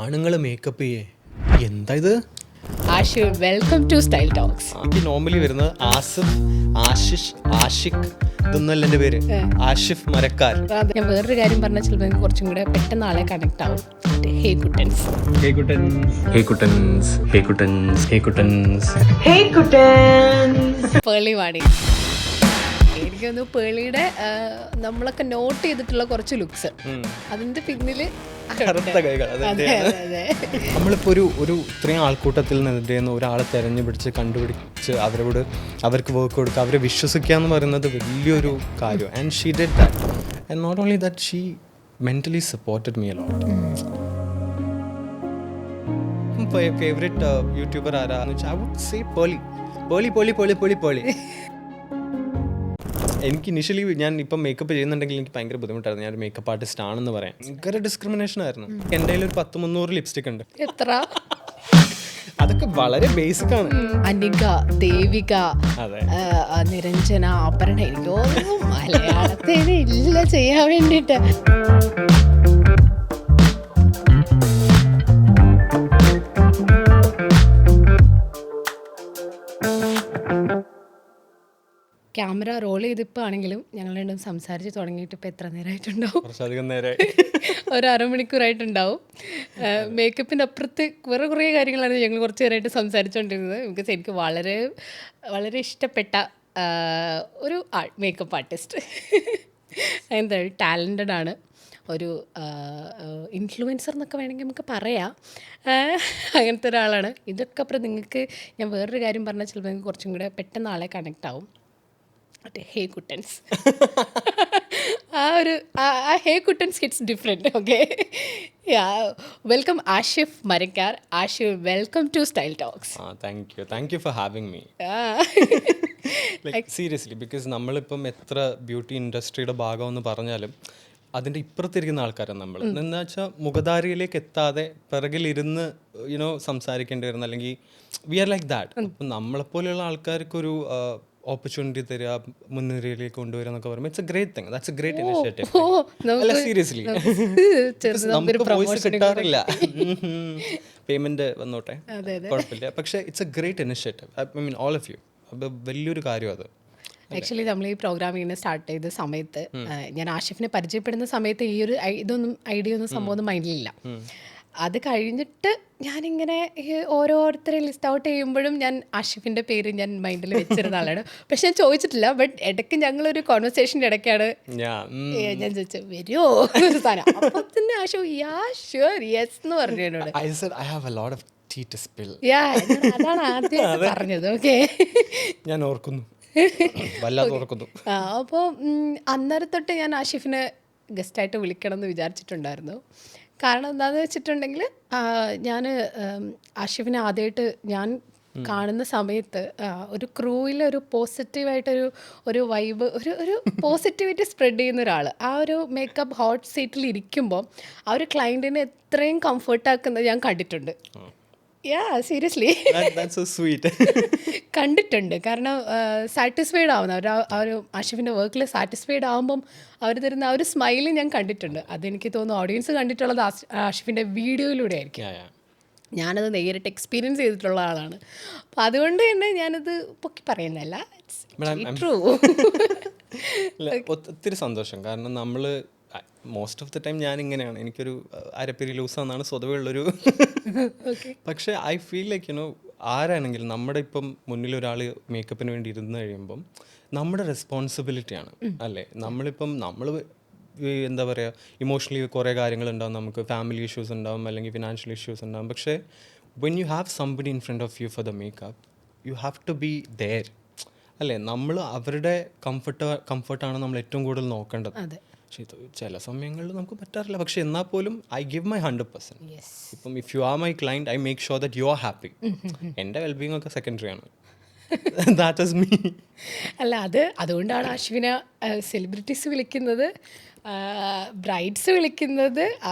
ആണുങ്ങൾ മേക്കപ്പ് ചെയ്യേ എന്താ ഇത്? Ashu, welcome to style talks. എനിക്ക് നോർമലി വരുന്നത് ആസിഫ്, ആശിഷ്, ആഷിഖ്, ഇതൊന്നല്ല എൻ്റെ പേര്. ആഷിഫ് മരക്കാർ. ഞാൻ വേറൊരു കാര്യം പറഞ്ഞാൽ ചിലപ്പോൾ എനിക്ക് കുറച്ചും കൂടെ പെട്ടെന്ന് ആളെ കണക്ട് ആവും. ഹേ കുട്ടൻസ്, ഹേ കുട്ടൻസ്, ഹേ കുട്ടൻസ്, ഹേ കുട്ടൻസ്, ഹേ കുട്ടൻസ്, ഹേ കുട്ടൻസ്. പേളി വാണി. എനിക്കൊന്ന് പേളിയുടെ നമ്മളൊക്കെ നോട്ട് ചെയ്തിട്ടുള്ള കുറച്ച് ലുക്സ്, അതിന്റെ പിന്നില് കറുത്ത കൈകൾ. നമ്മളിപ്പോൾ ഒരു ഇത്രയും ആൾക്കൂട്ടത്തിൽ നിന്നിട്ട് ഒരാളെ തെരഞ്ഞു പിടിച്ച് കണ്ടുപിടിച്ച് അവർക്ക് വർക്ക് കൊടുക്കുക, അവരെ വിശ്വസിക്കുക എന്ന് പറയുന്നത് വലിയൊരു കാര്യം. And she did that. And not only that, she mentally supported me a lot. Favourite youtuber ആരാന്ന് വെച്ചാൽ ഐ വുഡ് സേ പേളി. എനിക്ക് ഇനിഷ്യലി ഞാൻ ഇപ്പം മേക്കപ്പ് ചെയ്യുന്നുണ്ടെങ്കിൽ എനിക്ക് ഭയങ്കര ബുദ്ധിമുട്ടായിരുന്നു. ഞാൻ ഒരു മേക്കപ്പ് ആർട്ടിസ്റ്റ് ആണെന്ന് പറയാൻ ഭയങ്കര ഡിസ്ക്രിമിനേഷൻ ആയിരുന്നു. എൻ്റെ കയ്യിൽ ഒരു 100-300 ലിപ്സ്റ്റിക് ഉണ്ട്. എത്ര? അതൊക്കെ വളരെ ബേസിക് ആണ്. അനിക, ദേവിക, അതെ, നിരഞ്ജന, അപർണ, എനിക്കോ മലയാളത്തിൽ ഇല്ല ചെയ്യാൻ വേണ്ടിട്ട്. ക്യാമറ റോൾ ചെയ്തിപ്പോൾ ആണെങ്കിലും ഞങ്ങൾ രണ്ടും സംസാരിച്ച് തുടങ്ങിയിട്ട് ഇപ്പോൾ എത്ര നേരമായിട്ടുണ്ടാവും? കുറച്ചധികം നേരം, ഒരു അരമണിക്കൂറായിട്ടുണ്ടാവും. മേക്കപ്പിൻ്റെ അപ്പുറത്ത് വേറെ കുറേ കാര്യങ്ങളാണ് ഞങ്ങൾ കുറച്ച് നേരമായിട്ട് സംസാരിച്ചുകൊണ്ടിരുന്നത്. ബിക്കോസ് എനിക്ക് വളരെ വളരെ ഇഷ്ടപ്പെട്ട ഒരു മേക്കപ്പ് ആർട്ടിസ്റ്റ്. എന്താ, ടാലൻറ്റഡ് ആണ്, ഒരു ഇൻഫ്ലുവൻസർ എന്നൊക്കെ വേണമെങ്കിൽ നമുക്ക് പറയാം. അങ്ങനത്തെ ഒരാളാണ്. ഇതൊക്കെ അപ്പുറം നിങ്ങൾക്ക് ഞാൻ വേറൊരു കാര്യം പറഞ്ഞാൽ ചിലപ്പോൾ നിങ്ങൾക്ക് കുറച്ചും കൂടെ പെട്ടെന്ന് ആളെ കണക്ട് ആവും. ഹേ കുട്ടൻസ്. ഹേ കുട്ടൻസ് hits different. Okay, welcome Ashif Marakkar. Ashu, welcome to style talks. Thank you for having me. Like seriously, because നമ്മളിപ്പം എത്ര ബ്യൂട്ടി ഇൻഡസ്ട്രിയുടെ ഭാഗമെന്ന് പറഞ്ഞാലും അതിൻ്റെ ഇപ്പുറത്തിരിക്കുന്ന ആൾക്കാരാണ് നമ്മൾ. എന്താ വെച്ചാൽ മുഖധാരിയിലേക്ക് എത്താതെ പിറകിലിരുന്ന് സംസാരിക്കേണ്ടി വരുന്ന, അല്ലെങ്കിൽ വി ആർ ലൈക്ക് ദാറ്റ്. അപ്പം നമ്മളെപ്പോലെയുള്ള ആൾക്കാർക്കൊരു ഓപ്പർച്യൂണിറ്റി തരിക, മുൻനിരയിലേക്ക് കൊണ്ടുവരിക എന്നൊക്കെ പറയുമ്പോൾ it's a great thing. That's a great initiative. അല്ല, സീരിയസ്ലി, നമുക്ക് വോയിസ് കിട്ടാറില്ല. പേയ്മെന്റ് വന്നോട്ടെ, കുഴപ്പമില്ല. പക്ഷേ it's a great initiative. I mean all of you. അപ്പോൾ വലിയൊരു കാര്യം അത്. ആക്ച്വലി നമ്മൾ ഈ പ്രോഗ്രാം ഇങ്ങനെ സ്റ്റാർട്ട് ചെയ്ത സമയത്ത്, ഞാൻ ആഷിഫിനെ പരിചയപ്പെടുന്ന സമയത്ത് ഈ ഒരു ഐഡിയ ഒന്നും സംഭവം ഒന്നും മൈൻഡിലില്ല. അത് കഴിഞ്ഞിട്ട് ഞാനിങ്ങനെ ഓരോരുത്തരെ ലിസ്റ്റ് ഔട്ട് ചെയ്യുമ്പോഴും ഞാൻ ആഷിഫിൻ്റെ പേര് ഞാൻ മൈൻഡിൽ വെച്ചിരുന്ന ആളാണ്. പക്ഷെ ഞാൻ ചോദിച്ചിട്ടില്ല. ബട്ട് ഇടയ്ക്ക് ഞങ്ങളൊരു കോൺവെർസേഷൻ്റെ ഇടയ്ക്കാണ് ഞാൻ ചോദിച്ചത് വരുമോ സാധനം. അപ്പോൾ തന്നെ ആഷു യെസ് എന്ന് പറഞ്ഞു എന്നോട്. അതാണ് ആദ്യം പറഞ്ഞത്. ഓക്കെ, ഞാൻ ഓർക്കുന്നു, വല്ലാതെ ഓർക്കുന്നു. അപ്പോൾ അന്നേരം തൊട്ട് ഞാൻ ആഷിഫിനെ ഗസ്റ്റായിട്ട് വിളിക്കണം എന്ന് വിചാരിച്ചിട്ടുണ്ടായിരുന്നു. കാരണം എന്താണെന്ന് വെച്ചിട്ടുണ്ടെങ്കിൽ, ഞാൻ ആഷിഫിനെ ആദ്യമായിട്ട് ഞാൻ കാണുന്ന സമയത്ത് ഒരു ക്രൂവിൽ ഒരു പോസിറ്റീവായിട്ടൊരു ഒരു വൈബ്, ഒരു പോസിറ്റിവിറ്റി സ്പ്രെഡ് ചെയ്യുന്ന ഒരാൾ ആ ഒരു മേക്കപ്പ് ഹോട്ട് സീറ്റിൽ ഇരിക്കുമ്പോൾ ആ ഒരു ക്ലയൻറ്റിനെ എത്രയും കംഫർട്ടാക്കുന്നത് ഞാൻ കണ്ടിട്ടുണ്ട്. സീരിയസ്ലി കണ്ടിട്ടുണ്ട്. കാരണം സാറ്റിസ്ഫൈഡ് ആവുന്ന ആ ഒരു ആഷിഫിൻ്റെ വർക്കിൽ സാറ്റിസ്ഫൈഡ് ആകുമ്പം അവർ തരുന്ന ആ ഒരു സ്മൈൽ ഞാൻ കണ്ടിട്ടുണ്ട്. അതെനിക്ക് തോന്നുന്നു ഓഡിയൻസ് കണ്ടിട്ടുള്ളത് ആഷിഫിൻ്റെ വീഡിയോയിലൂടെ ആയിരിക്കും. ഞാനത് നേരിട്ട് എക്സ്പീരിയൻസ് ചെയ്തിട്ടുള്ള ആളാണ്. അപ്പം അതുകൊണ്ട് തന്നെ ഞാനത് പൊക്കി പറയുന്നതല്ല, ട്രൂ. ഒത്തിരി സന്തോഷം. കാരണം നമ്മൾ മോസ്റ്റ് ഓഫ് ദ ടൈം ഞാൻ ഇങ്ങനെയാണ്, എനിക്കൊരു അരപ്പിരി ലൂസാന്നാണ് സ്വതവേ ഉള്ളൊരു. പക്ഷേ ഐ ഫീൽ ലൈക്ക് ആരാണെങ്കിലും നമ്മുടെ ഇപ്പം മുന്നിൽ ഒരാൾ മേക്കപ്പിന് വേണ്ടി ഇരുന്ന് കഴിയുമ്പം നമ്മുടെ റെസ്പോൺസിബിലിറ്റിയാണ്, അല്ലേ? നമ്മൾ എന്താ പറയുക, ഇമോഷണലി കുറേ കാര്യങ്ങളുണ്ടാവും, നമുക്ക് ഫാമിലി ഇഷ്യൂസ് ഉണ്ടാവും, അല്ലെങ്കിൽ ഫിനാൻഷ്യൽ ഇഷ്യൂസ് ഉണ്ടാവും. പക്ഷേ when you have somebody in front of you for the makeup, you have to be there, അല്ലേ? നമ്മൾ അവരുടെ കംഫർട്ടാണ് നമ്മൾ ഏറ്റവും കൂടുതൽ നോക്കേണ്ടത്. പക്ഷേ ഇത് ചില സമയങ്ങളിൽ നമുക്ക് പറ്റാറില്ല. പക്ഷെ എന്നാൽ പോലും ഐ ഗിവ് മൈ 100%. ഇപ്പം if you are my client, I make sure that you are happy. എൻ്റെ വെൽബീങ് ഒക്കെ സെക്കൻഡറി ആണ്. That is me. അല്ല, അതുകൊണ്ടാണ് ആഷിഫിനെ സെലിബ്രിറ്റീസ് വിളിക്കുന്നത്, ബ്രൈഡ്സ് വിളിക്കുന്നത്,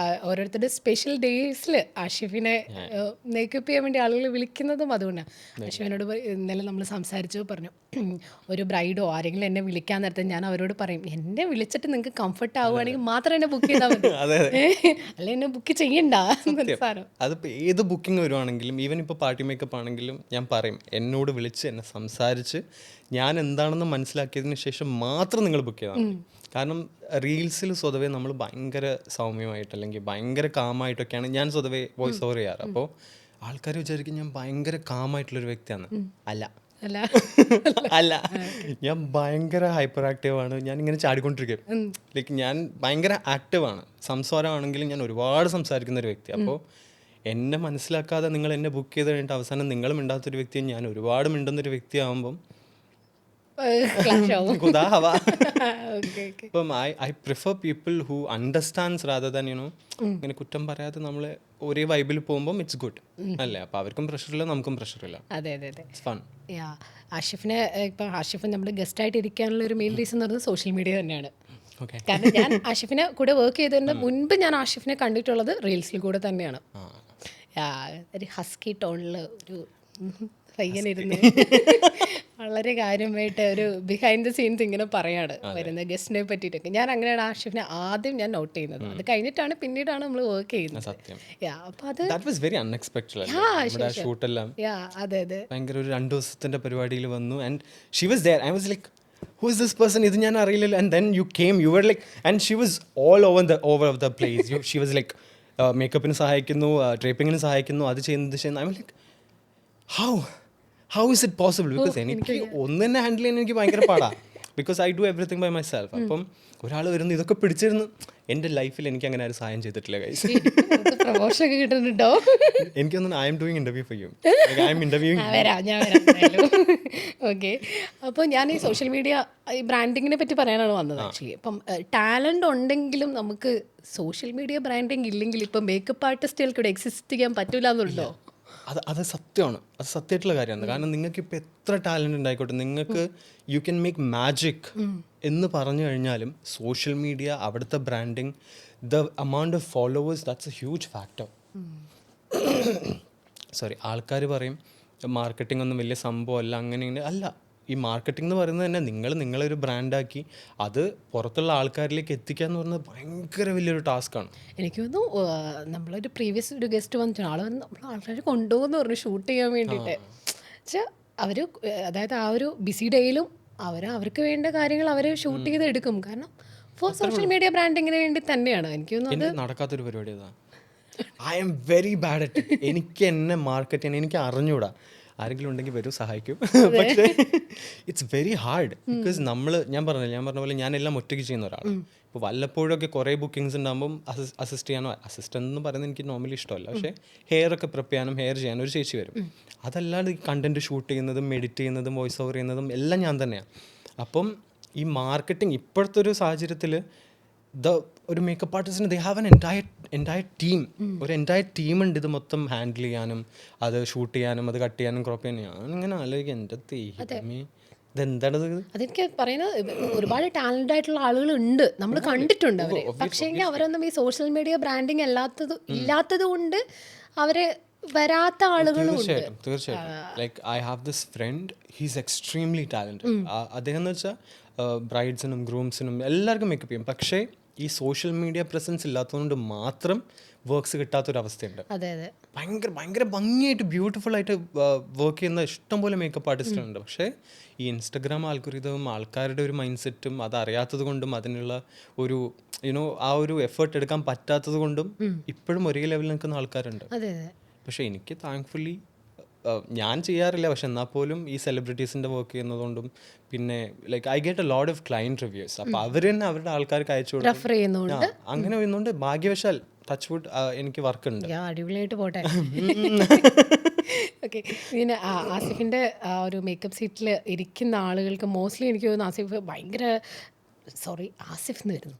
ഓരോരുത്തരുടെ സ്പെഷ്യൽ ഡേയ്സിൽ ആഷിഫിനെ മേക്കപ്പ് ചെയ്യാൻ വേണ്ടി ആളുകൾ വിളിക്കുന്നതും അതുകൊണ്ടാണ്. ആഷിഫിനോട് ഇന്നലെ നമ്മൾ സംസാരിച്ചു പറഞ്ഞു, ഒരു ബ്രൈഡോ ആരെങ്കിലും എന്നെ വിളിക്കാൻ നേരത്തെ ഞാൻ അവരോട് പറയും, എന്നെ വിളിച്ചിട്ട് നിങ്ങൾക്ക് കംഫർട്ട് ആവുകയാണെങ്കിൽ മാത്രം എന്നെ ബുക്ക് ചെയ്താൽ മതി, അല്ല എന്നെ ബുക്ക് ചെയ്യണ്ട സാധനം. അതിപ്പോൾ ഏത് ബുക്കിംഗ് വരുവാണെങ്കിലും, ഈവൻ ഇപ്പോൾ പാർട്ടി മേക്കപ്പ് ആണെങ്കിലും ഞാൻ പറയും, എന്നോട് വിളിച്ച് എന്നെ സംസാരിച്ച് ഞാൻ എന്താണെന്ന് മനസ്സിലാക്കിയതിന് ശേഷം മാത്രം നിങ്ങൾ ബുക്ക് ചെയ്താൽ മതി. കാരണം റീൽസിൽ സ്വതവേ നമ്മൾ ഭയങ്കര സൗമ്യമായിട്ട് അല്ലെങ്കിൽ ഭയങ്കര കാമായിട്ടൊക്കെയാണ് ഞാൻ സ്വതവേ വോയിസ് ഓവർ ചെയ്യാറ്. അപ്പോൾ ആൾക്കാർ വിചാരിക്കും ഞാൻ ഭയങ്കര കാമായിട്ടുള്ളൊരു വ്യക്തിയാണ്. അല്ല അല്ല, ഞാൻ ഭയങ്കര ഹൈപ്പർ ആക്റ്റീവാണ്. ഞാൻ ഇങ്ങനെ ചാടിക്കൊണ്ടിരിക്കും. ലൈക്ക് ഞാൻ ഭയങ്കര ആക്റ്റീവാണ്. സംസാരമാണെങ്കിലും ഞാൻ ഒരുപാട് സംസാരിക്കുന്ന ഒരു വ്യക്തി. അപ്പോൾ എന്നെ മനസ്സിലാക്കാതെ നിങ്ങൾ എന്നെ ബുക്ക് ചെയ്ത് കഴിഞ്ഞിട്ട് അവസാനം നിങ്ങൾ മിണ്ടാത്തൊരു വ്യക്തിയും ഞാൻ ഒരുപാട് മിണ്ടുന്നൊരു വ്യക്തിയാകുമ്പം ഇപ്പം I prefer people who understands rather than ഇങ്ങനെ കുറ്റം പറയാതെ നമ്മൾ ഒരേ വൈബിൽ പോകുമ്പോൾ ഇറ്റ്സ് ഗുഡ് അല്ലേ? അപ്പോൾ അവർക്കും പ്രഷറില്ല, നമുക്കും പ്രഷറില്ല. അതെ അതെ അതെ, ഫൺ. ആഷിഫിനെ ഇപ്പം ആഷിഫ് നമ്മുടെ ഗസ്റ്റായിട്ട് ഇരിക്കാനുള്ള ഒരു മെയിൻ റീസൺ എന്ന് പറയുന്നത് സോഷ്യൽ മീഡിയ തന്നെയാണ്. ഓക്കെ. കാരണം ഞാൻ ആഷിഫിനെ കൂടെ വർക്ക് ചെയ്തതിന് മുൻപ് ഞാൻ ആഷിഫിനെ കണ്ടിട്ടുള്ളത് റീൽസിൽ കൂടെ തന്നെയാണ്. ഒരു ഹസ്കി ടോണിൽ ഒരു പയ്യനിരുന്ന് വളരെ കാര്യമായിട്ട് ഒരു ബിഹൈൻഡ് ദ സീൻസ് ഇങ്ങനെ പറയാണ് വരുന്ന ഗസ്റ്റിനെ പറ്റിയിട്ടൊക്കെ. ഞാൻ അങ്ങനെയാണ് ആഷിഫിനെ ആദ്യം ഞാൻ നോട്ട് ചെയ്യുന്നത്. അത് കഴിഞ്ഞിട്ടാണ് പിന്നീടാണ് നമ്മൾ വർക്ക് ചെയ്യുന്നത്. അപ്പോൾ അത് അതെ അതെ, ഭയങ്കര ഒരു 2 ദിവസത്തിന്റെ പരിപാടിയിൽ വന്നു and she was there. I was like, who is this person? ഇത് ഞാൻ അറിയില്ലല്ലോ. and then you came, you were like, and she was all over the place. She was like മേക്കപ്പിന് സഹായിക്കുന്നു, ഡ്രേപ്പിങ്ങിന് സഹായിക്കുന്നു, അത് ചെയ്യുന്നത്. I was like, how is it possible? Because എനിക്ക് ഒന്ന് തന്നെ ഹാൻഡിൽ ചെയ്യാൻ എനിക്ക് ഭയങ്കര പാടാണ്. Because I do everything by myself. അപ്പം ഒരാൾ വരുന്നു ഇതൊക്കെ പിടിച്ചിരുന്നു. എൻ്റെ ലൈഫിൽ എനിക്ക് അങ്ങനെ ഒരു സഹായം ചെയ്തിട്ടില്ല ഗൈസ്. പ്രൊമോഷൻ കിട്ടുന്നുണ്ടോ? എനിക്ക് തോന്നുന്നു I am doing interview for you. I M interviewing. Okay. അപ്പോൾ ഞാൻ ഈ സോഷ്യൽ മീഡിയ ഈ ബ്രാൻഡിങ്ങിനെ പറ്റി പറയാനാണ് വന്നത് ആക്ച്വലി. അപ്പം ടാലൻ്റ് ഉണ്ടെങ്കിലും നമുക്ക് സോഷ്യൽ മീഡിയ ബ്രാൻഡിങ് ഇല്ലെങ്കിൽ ഇപ്പം മേക്കപ്പ് ആർട്ടിസ്റ്റുകൾക്ക് ഇവിടെ എക്സിസ്റ്റ് ചെയ്യാൻ പറ്റില്ല എന്നുണ്ടോ? അത് സത്യമാണ്, അത് സത്യമായിട്ടുള്ള കാര്യമാണ്. കാരണം നിങ്ങൾക്ക് ഇപ്പോൾ എത്ര ടാലൻറ്റ് ഉണ്ടായിക്കോട്ടെ, നിങ്ങൾക്ക് യു ക്യാൻ മേക്ക് മാജിക് എന്ന് പറഞ്ഞു കഴിഞ്ഞാലും സോഷ്യൽ മീഡിയ, അവിടുത്തെ branding, the amount of followers, that's A huge factor. Sorry, ആൾക്കാർ പറയും മാർക്കറ്റിംഗ് ഒന്നും വലിയ സംഭവമല്ല, അങ്ങനെ ഇങ്ങനെ അല്ല. ഈ മാർക്കറ്റിംഗ് എന്ന് പറയുന്നത് തന്നെ നിങ്ങളൊരു ബ്രാൻഡാക്കി അത് പുറത്തുള്ള ആൾക്കാരിലേക്ക് എത്തിക്കുക എന്ന് പറയുന്നത് ഭയങ്കര വലിയൊരു ടാസ്ക്കാണ്. എനിക്ക് തോന്നുന്നു നമ്മളൊരു പ്രീവിയസ് ഒരു ഗസ്റ്റ് വന്നിട്ട് ആൾക്കാർ കൊണ്ടുപോകുമെന്ന് പറഞ്ഞു ഷൂട്ട് ചെയ്യാൻ വേണ്ടിയിട്ട്. വെച്ചാൽ അവർ, അതായത് ആ ഒരു ബിസി ഡേയിലും അവർക്ക് വേണ്ട കാര്യങ്ങൾ അവർ ഷൂട്ട് ചെയ്ത് എടുക്കും. കാരണം ഫോർ സോഷ്യൽ മീഡിയ ബ്രാൻഡിങ്ങിന് വേണ്ടി തന്നെയാണ്. എനിക്ക് തോന്നുന്നു അത് നടക്കാത്തൊരു പരിപാടി അതാണ്. I am very bad at it. എനിക്ക് എന്നെ മാർക്കറ്റ് ചെയ്യാൻ എനിക്ക് അറിഞ്ഞൂടാ. ആരെങ്കിലും ഉണ്ടെങ്കിൽ വരും, സഹായിക്കും. പക്ഷേ ഇറ്റ്സ് വെരി ഹാർഡ്. ബിക്കോസ് ഞാൻ പറഞ്ഞ പോലെ ഞാനെല്ലാം ഒറ്റയ്ക്ക് ചെയ്യുന്ന ഒരാളാണ്. ഇപ്പോൾ വല്ലപ്പോഴൊക്കെ കുറേ ബുക്കിങ്സ് ഉണ്ടാകുമ്പം അസിസ്റ്റ് ചെയ്യാനോ, അസിസ്റ്റൻ്റ് എന്ന് പറയുന്നത് എനിക്ക് നോർമലി ഇഷ്ടമല്ല. പക്ഷേ ഹെയർ ഒക്കെ പ്രിപ്പ് ചെയ്യാനും ഹെയർ ചെയ്യാനും ഒരു ചേച്ചി വരും. അതല്ലാതെ ഈ കണ്ടൻറ്റ് ഷൂട്ട് ചെയ്യുന്നതും എഡിറ്റ് ചെയ്യുന്നതും വോയിസ് ഓവർ ചെയ്യുന്നതും എല്ലാം ഞാൻ തന്നെയാണ്. അപ്പം ഈ മാർക്കറ്റിംഗ് ഇപ്പോഴത്തെ ഒരു സാഹചര്യത്തിൽ ഒരു മേക്കപ്പ് ആർട്ടിസ്റ്റിന് ദേ ഹാവ് എൻ ടീം, ഒരു എൻറ്റയർ ടീമുണ്ട് ഇത് മൊത്തം ഹാൻഡിൽ ചെയ്യാനും അത് ഷൂട്ട് ചെയ്യാനും അത് കട്ട് ചെയ്യാനും ക്രോപ്പ് ചെയ്യാനും. ഞാനിങ്ങനെ ആലോചിക്കും, എൻ്റെ ഇതെന്താണത്. അതെനിക്ക് പറയുന്നത് ഒരുപാട് ടാലൻ്റ് ആയിട്ടുള്ള ആളുകളുണ്ട്, നമ്മൾ കണ്ടിട്ടുണ്ട് അവരെ. പക്ഷേ അവരൊന്നും ഈ സോഷ്യൽ മീഡിയ ബ്രാൻഡിങ് ഇല്ലാത്തത് കൊണ്ട് അവരെ വരാത്ത ആളുകളും തീർച്ചയായിട്ടും. Like I have this friend, he's extremely talented. അദ്ദേഹം എന്ന് വെച്ചാൽ ബ്രൈഡ്സിനും ഗ്രൂംസിനും എല്ലാവർക്കും മേക്കപ്പ് ചെയ്യും. പക്ഷേ ഈ സോഷ്യൽ മീഡിയ പ്രസൻസ് ഇല്ലാത്തതുകൊണ്ട് മാത്രം വർക്ക്സ് കിട്ടാത്തൊരവസ്ഥയുണ്ട്. ഭയങ്കര ഭംഗിയായിട്ട് ബ്യൂട്ടിഫുൾ ആയിട്ട് വർക്ക് ചെയ്യുന്ന ഇഷ്ടംപോലെ മേക്കപ്പ് ആർട്ടിസ്റ്റുണ്ട്. പക്ഷേ ഈ ഇൻസ്റ്റഗ്രാം ആൽഗോരിതവും ആൾക്കാരുടെ ഒരു മൈൻഡ് സെറ്റും അതറിയാത്തത് കൊണ്ടും അതിനുള്ള ഒരു ആ ഒരു എഫേർട്ട് എടുക്കാൻ പറ്റാത്തത് കൊണ്ടും ഇപ്പോഴും ഒരേ ലെവലിൽ നിൽക്കുന്ന ആൾക്കാരുണ്ട്. പക്ഷേ എനിക്ക് താങ്ക്ഫുള്ളി ഞാൻ ചെയ്യാറില്ല. പക്ഷെ എന്നാൽ പോലും ഈ സെലിബ്രിറ്റീസിൻ്റെ വർക്ക് ചെയ്യുന്നതുകൊണ്ടും പിന്നെ like I get a lot of client reviews. അപ്പോൾ അവർ തന്നെ അവരുടെ ആൾക്കാർക്ക് അയച്ചു കൊടുക്കും. അങ്ങനെ വരുന്നുണ്ട്. ഭാഗ്യവശാൽ ടച്ച് വുഡ് എനിക്ക് വർക്ക് ഉണ്ട്. അടിപൊളിയായിട്ട് പോട്ടെ. ഓക്കെ. ഇങ്ങനെ ആസിഫിൻ്റെ ആ ഒരു മേക്കപ്പ് സീറ്റിൽ ഇരിക്കുന്ന ആളുകൾക്ക് മോസ്റ്റ്ലി എനിക്ക് തോന്നുന്നു ആസിഫ് ഭയങ്കര ആസിഫ് എന്ന് വരുന്നു,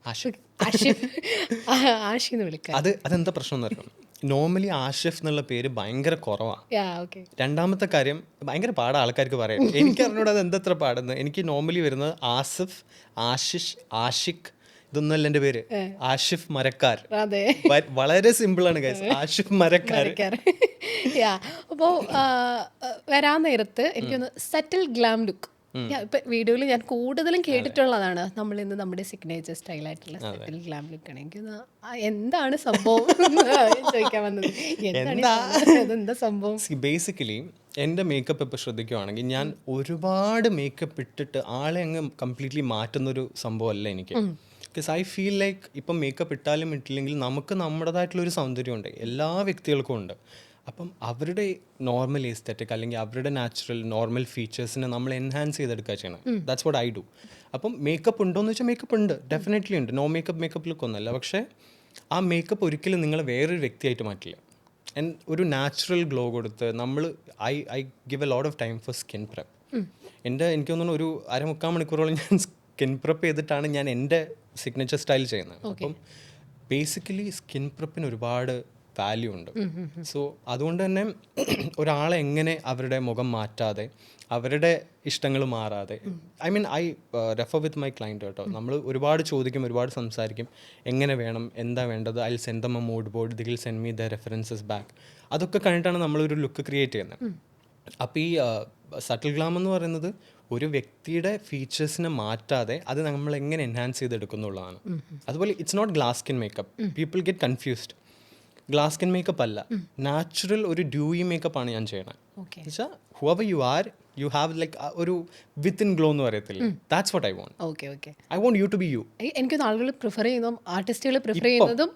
ആഷിഫ് എന്ന് വിളിക്കാം. അതെന്താ പ്രശ്നം എന്ന് പറഞ്ഞു, നോർമലി ആഷിഫ് എന്നുള്ള പേര് ഭയങ്കര കുറവാണ്. Yeah okay. രണ്ടാമത്തെ കാര്യം ഭയങ്കര പാടാ ആൾക്കാർക്ക് പറയാം. എനിക്ക് അറിഞ്ഞൂടെ അത് എന്തത്ര പാടുന്നത്. എനിക്ക് നോർമലി വരുന്നത് ആസിഫ്, ആശിഷ്, ആഷിഖ്, ഇതൊന്നുമല്ല എൻ്റെ പേര്. ആഷിഫ് മരക്കാർ. അതെ. വളരെ സിമ്പിളാണ് ഗൈസ്. ആഷിഫ് മരക്കാർ. യാ അപ്പോൾ വരാൻ നേരത്ത് എനിക്കൊന്ന് സെറ്റിൽ ഗ്ലാം ലുക്ക്. ഇപ്പൊ വീഡിയോയിൽ ഞാൻ കൂടുതലും കേട്ടിട്ടുള്ളതാണ് നമ്മൾ ഇന്ന് നമ്മുടെ സിഗ്നേച്ചർ സ്റ്റൈലായിട്ടുള്ള സെറ്റിൽ ഗ്ലാം ലുക്കാണ്. എനിക്കൊന്ന് എന്താണ് സംഭവം ചോദിക്കാൻ വന്നത്. എന്താ സംഭവം? ബേസിക്കലി എൻ്റെ മേക്കപ്പ് ഇപ്പോൾ ശ്രദ്ധിക്കുവാണെങ്കിൽ ഞാൻ ഒരുപാട് മേക്കപ്പ് ഇട്ടിട്ട് ആളെ അങ്ങ് കംപ്ലീറ്റ്ലി മാറ്റുന്നൊരു സംഭവമല്ല എനിക്ക്. ബിക്കോസ് ഐ ഫീൽ ലൈക്ക് ഇപ്പം മേക്കപ്പ് ഇട്ടാലും ഇട്ടില്ലെങ്കിൽ നമുക്ക് നമ്മുടേതായിട്ടുള്ളൊരു സൗന്ദര്യമുണ്ട്, എല്ലാ വ്യക്തികൾക്കും ഉണ്ട്. അപ്പം അവരുടെ നോർമൽ എസ്തെറ്റിക് അല്ലെങ്കിൽ അവരുടെ നാച്ചുറൽ നോർമൽ ഫീച്ചേഴ്സിനെ നമ്മൾ എൻഹാൻസ് ചെയ്തെടുക്കുക ചെയ്യണം. That's what I do. അപ്പം മേക്കപ്പ് ഉണ്ടോയെന്ന് വെച്ചാൽ മേക്കപ്പ് ഉണ്ട്, ഡെഫിനറ്റ്ലി ഉണ്ട്. നോ മേക്കപ്പ് ലുക്ക് ഒന്നുമല്ല. പക്ഷേ ആ മേക്കപ്പ് ഒരിക്കലും നിങ്ങളെ വേറൊരു വ്യക്തിയായിട്ട് മാറ്റില്ല. ആൻഡ് ഒരു നാച്ചുറൽ ഗ്ലോ കൊടുത്ത് നമ്മൾ I give a lot of time for skin prep. എനിക്ക് തോന്നുന്നു ഒരു 1/4 മണിക്കൂറോളം ഞാൻ സ്കിൻ പ്രെപ്പ് ചെയ്തിട്ടാണ് ഞാൻ എൻ്റെ സിഗ്നേച്ചർ സ്റ്റൈൽ ചെയ്യുന്നത്. അപ്പം ബേസിക്കലി സ്കിൻ പ്രെപ്പിന് ഒരുപാട് വാല്യൂ ഉണ്ട്. സോ അതുകൊണ്ട് തന്നെ ഒരാളെ എങ്ങനെ അവരുടെ മുഖം മാറ്റാതെ അവരുടെ ഇഷ്ടങ്ങൾ മാറാതെ, I mean I refer with my client കേട്ടോ. നമ്മൾ ഒരുപാട് ചോദിക്കും, ഒരുപാട് സംസാരിക്കും, എങ്ങനെ വേണം, എന്താ വേണ്ടത്. I send them a mood board, the will send me the references back. അതൊക്കെ കഴിഞ്ഞിട്ടാണ് നമ്മളൊരു ലുക്ക് ക്രിയേറ്റ് ചെയ്യുന്നത്. അപ്പോൾ ഈ സട്ടിൽ ഗ്ലാം എന്ന് പറയുന്നത് ഒരു വ്യക്തിയുടെ ഫീച്ചേഴ്സിനെ മാറ്റാതെ അത് നമ്മൾ എങ്ങനെ എൻഹാൻസ് ചെയ്തെടുക്കുന്നുള്ളതാണ്. അതുപോലെ it's not glass skin makeup. People get confused. Glass skin makeup അല്ല, നാച്ചുറൽ ഒരു ഡ്യൂയി മേക്കപ്പ് ആണ് ഞാൻ ചെയ്യണത്. എന്നുവെച്ചാൽ whoever you are, you have like ഒരു വിത്തിൻ ഗ്ലോ എന്ന് പറയത്തില്ല. That's what I want. Okay okay. I want you to be you. എനിക്കൊന്ന് ആളുകൾ പ്രിഫർ ചെയ്യുന്നതും ആർട്ടിസ്റ്റുകൾ പ്രിഫർ ചെയ്യുന്നതും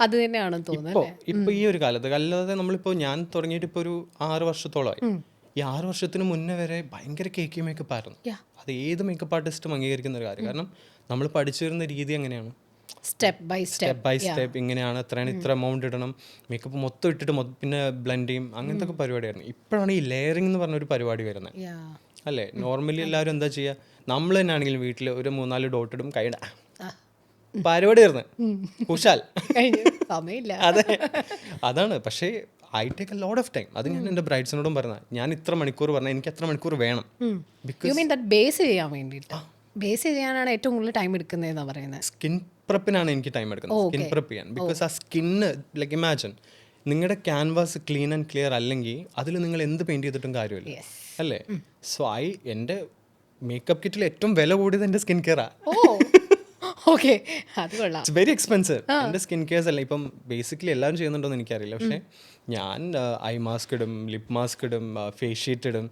അത് തന്നെയാണെന്ന് തോന്നുന്നു. ഇപ്പോൾ ഈ ഒരു കാലത്ത് അല്ലാതെ നമ്മളിപ്പോൾ ഞാൻ തുടങ്ങിയിട്ട് ഇപ്പോൾ ഒരു 6 വർഷത്തോളമായി. ഈ 6 വർഷത്തിന് മുന്നേ വരെ ഭയങ്കര കേക്കി മേക്കപ്പ് ആയിരുന്നു. അത് ഏത് മേക്കപ്പ് ആർട്ടിസ്റ്റും അംഗീകരിക്കുന്ന ഒരു കാര്യം. കാരണം നമ്മൾ പഠിച്ചു വരുന്ന രീതി എങ്ങനെയാണ്, സ്റ്റെപ്പ് ബൈ സ്റ്റെപ്പ് ഇങ്ങനെയാണ്, എത്രയാണ് ഇത്ര എമൗണ്ട് ഇടണം, മേക്കപ്പ് മൊത്തം ഇട്ടിട്ട് പിന്നെ ബ്ലെൻഡ് ചെയ്യും, അങ്ങനത്തെ ഒക്കെ പരിപാടിയായിരുന്നു. ഇപ്പോഴാണ് ഈ ലെയറിംഗ് എന്ന് പറഞ്ഞൊരു പരിപാടി വരുന്നത് അല്ലേ. നോർമലി എല്ലാവരും എന്താ ചെയ്യുക, നമ്മൾ തന്നെ ആണെങ്കിലും വീട്ടിൽ ഒരു 3-4 ഡോട്ട് ഇടും, കൈയിട പരിപാടി വരുന്നത് കുശാൽ സമയമില്ല. അതെ, അതാണ്. പക്ഷേ I take a lot of time. അത് ഞാൻ എൻ്റെ ബ്രൈഡ്സിനോടും പറഞ്ഞാൽ, ഞാൻ ഇത്ര മണിക്കൂർ പറഞ്ഞാൽ എനിക്ക് എത്ര മണിക്കൂർ വേണം. ബേസ് ചെയ്യാൻ വേണ്ടിയിട്ട്, ബേസ് ചെയ്യാനാണ് ഏറ്റവും കൂടുതൽ ടൈം എടുക്കുന്നതെന്നാണ് പറയുന്നത്. സ്കിൻ പ്രെപ്പിനാണ് എനിക്ക് ടൈം എടുക്കുന്നത്, സ്കിൻ പ്രെപ്പ് ചെയ്യാൻ. ബിക്കോസ് ആ സ്കിന്ന് ലൈക്ക് ഇമാജിൻ നിങ്ങളുടെ ക്യാൻവാസ് ക്ലീൻ ആൻഡ് ക്ലിയർ അല്ലെങ്കിൽ അതിൽ നിങ്ങൾ എന്ത് പെയിൻറ് ചെയ്തിട്ടും കാര്യമില്ല അല്ലേ. സോ എൻ്റെ മേക്കപ്പ് കിറ്റിൽ ഏറ്റവും വില കൂടിയത് എൻ്റെ സ്കിൻ കെയറാണ്. ഓക്കെ, അത് കൊള്ളാം. It's very expensive. എൻ്റെ സ്കിൻ കെയർസ് അല്ല ഇപ്പം ബേസിക്കലി എല്ലാവരും ചെയ്യുന്നുണ്ടോയെന്ന് എനിക്കറിയില്ല. പക്ഷേ ഞാൻ ഐ മാസ്ക് ഇടും, ലിപ് മാസ്ക് ഇടും, ഫേസ് ഷീറ്റ് ഇടും.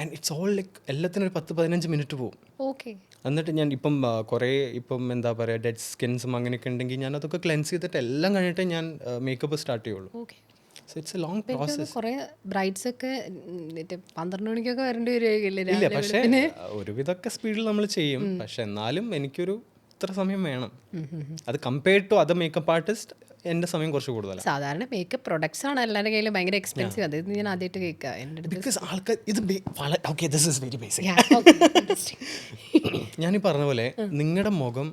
ആൻഡ് ഇറ്റ്സ് ഓൾ ലൈക്ക് എല്ലാത്തിനും ഒരു 10-15 മിനിറ്റ് പോകും. ഓക്കെ. എന്നിട്ട് ഞാൻ ഇപ്പം കുറേ ഇപ്പം എന്താ പറയുക ഡെഡ് സ്കിൻസും അങ്ങനെയൊക്കെ ഉണ്ടെങ്കിൽ ഞാൻ അതൊക്കെ ക്ലെൻസ് ചെയ്തിട്ട് എല്ലാം കഴിഞ്ഞിട്ടേ ഞാൻ മേക്കപ്പ് സ്റ്റാർട്ട് ചെയ്യുള്ളൂ. So it's A long process. കുറേ ബ്രൈഡ്സ് ഒക്കെ 12 മണിക്കൊക്കെ വരേണ്ടി വരികയില്ല. ഇല്ല, പക്ഷേ ഒരുവിധമൊക്കെ സ്പീഡിൽ നമ്മൾ ചെയ്യും. പക്ഷെ എന്നാലും എനിക്കൊരു ഇത്ര സമയം വേണം. അത് compared to other makeup artist എൻ്റെ സമയം കുറച്ച് കൂടുതലാണ്. സാധാരണ മേക്കപ്പ് പ്രൊഡക്ട്സ് ആണ് എല്ലാവരുടെ കയ്യിലും ഭയങ്കര എക്സ്പെൻസീവ്. അത് ഞാൻ ആദ്യമായിട്ട് കേൾക്കുക എൻ്റെ അടുത്ത്. ബിക്കോസ് ആൾക്കാർ ഇത് okay, this is very basic. ഞാനീ പറഞ്ഞ പോലെ നിങ്ങളുടെ മുഖം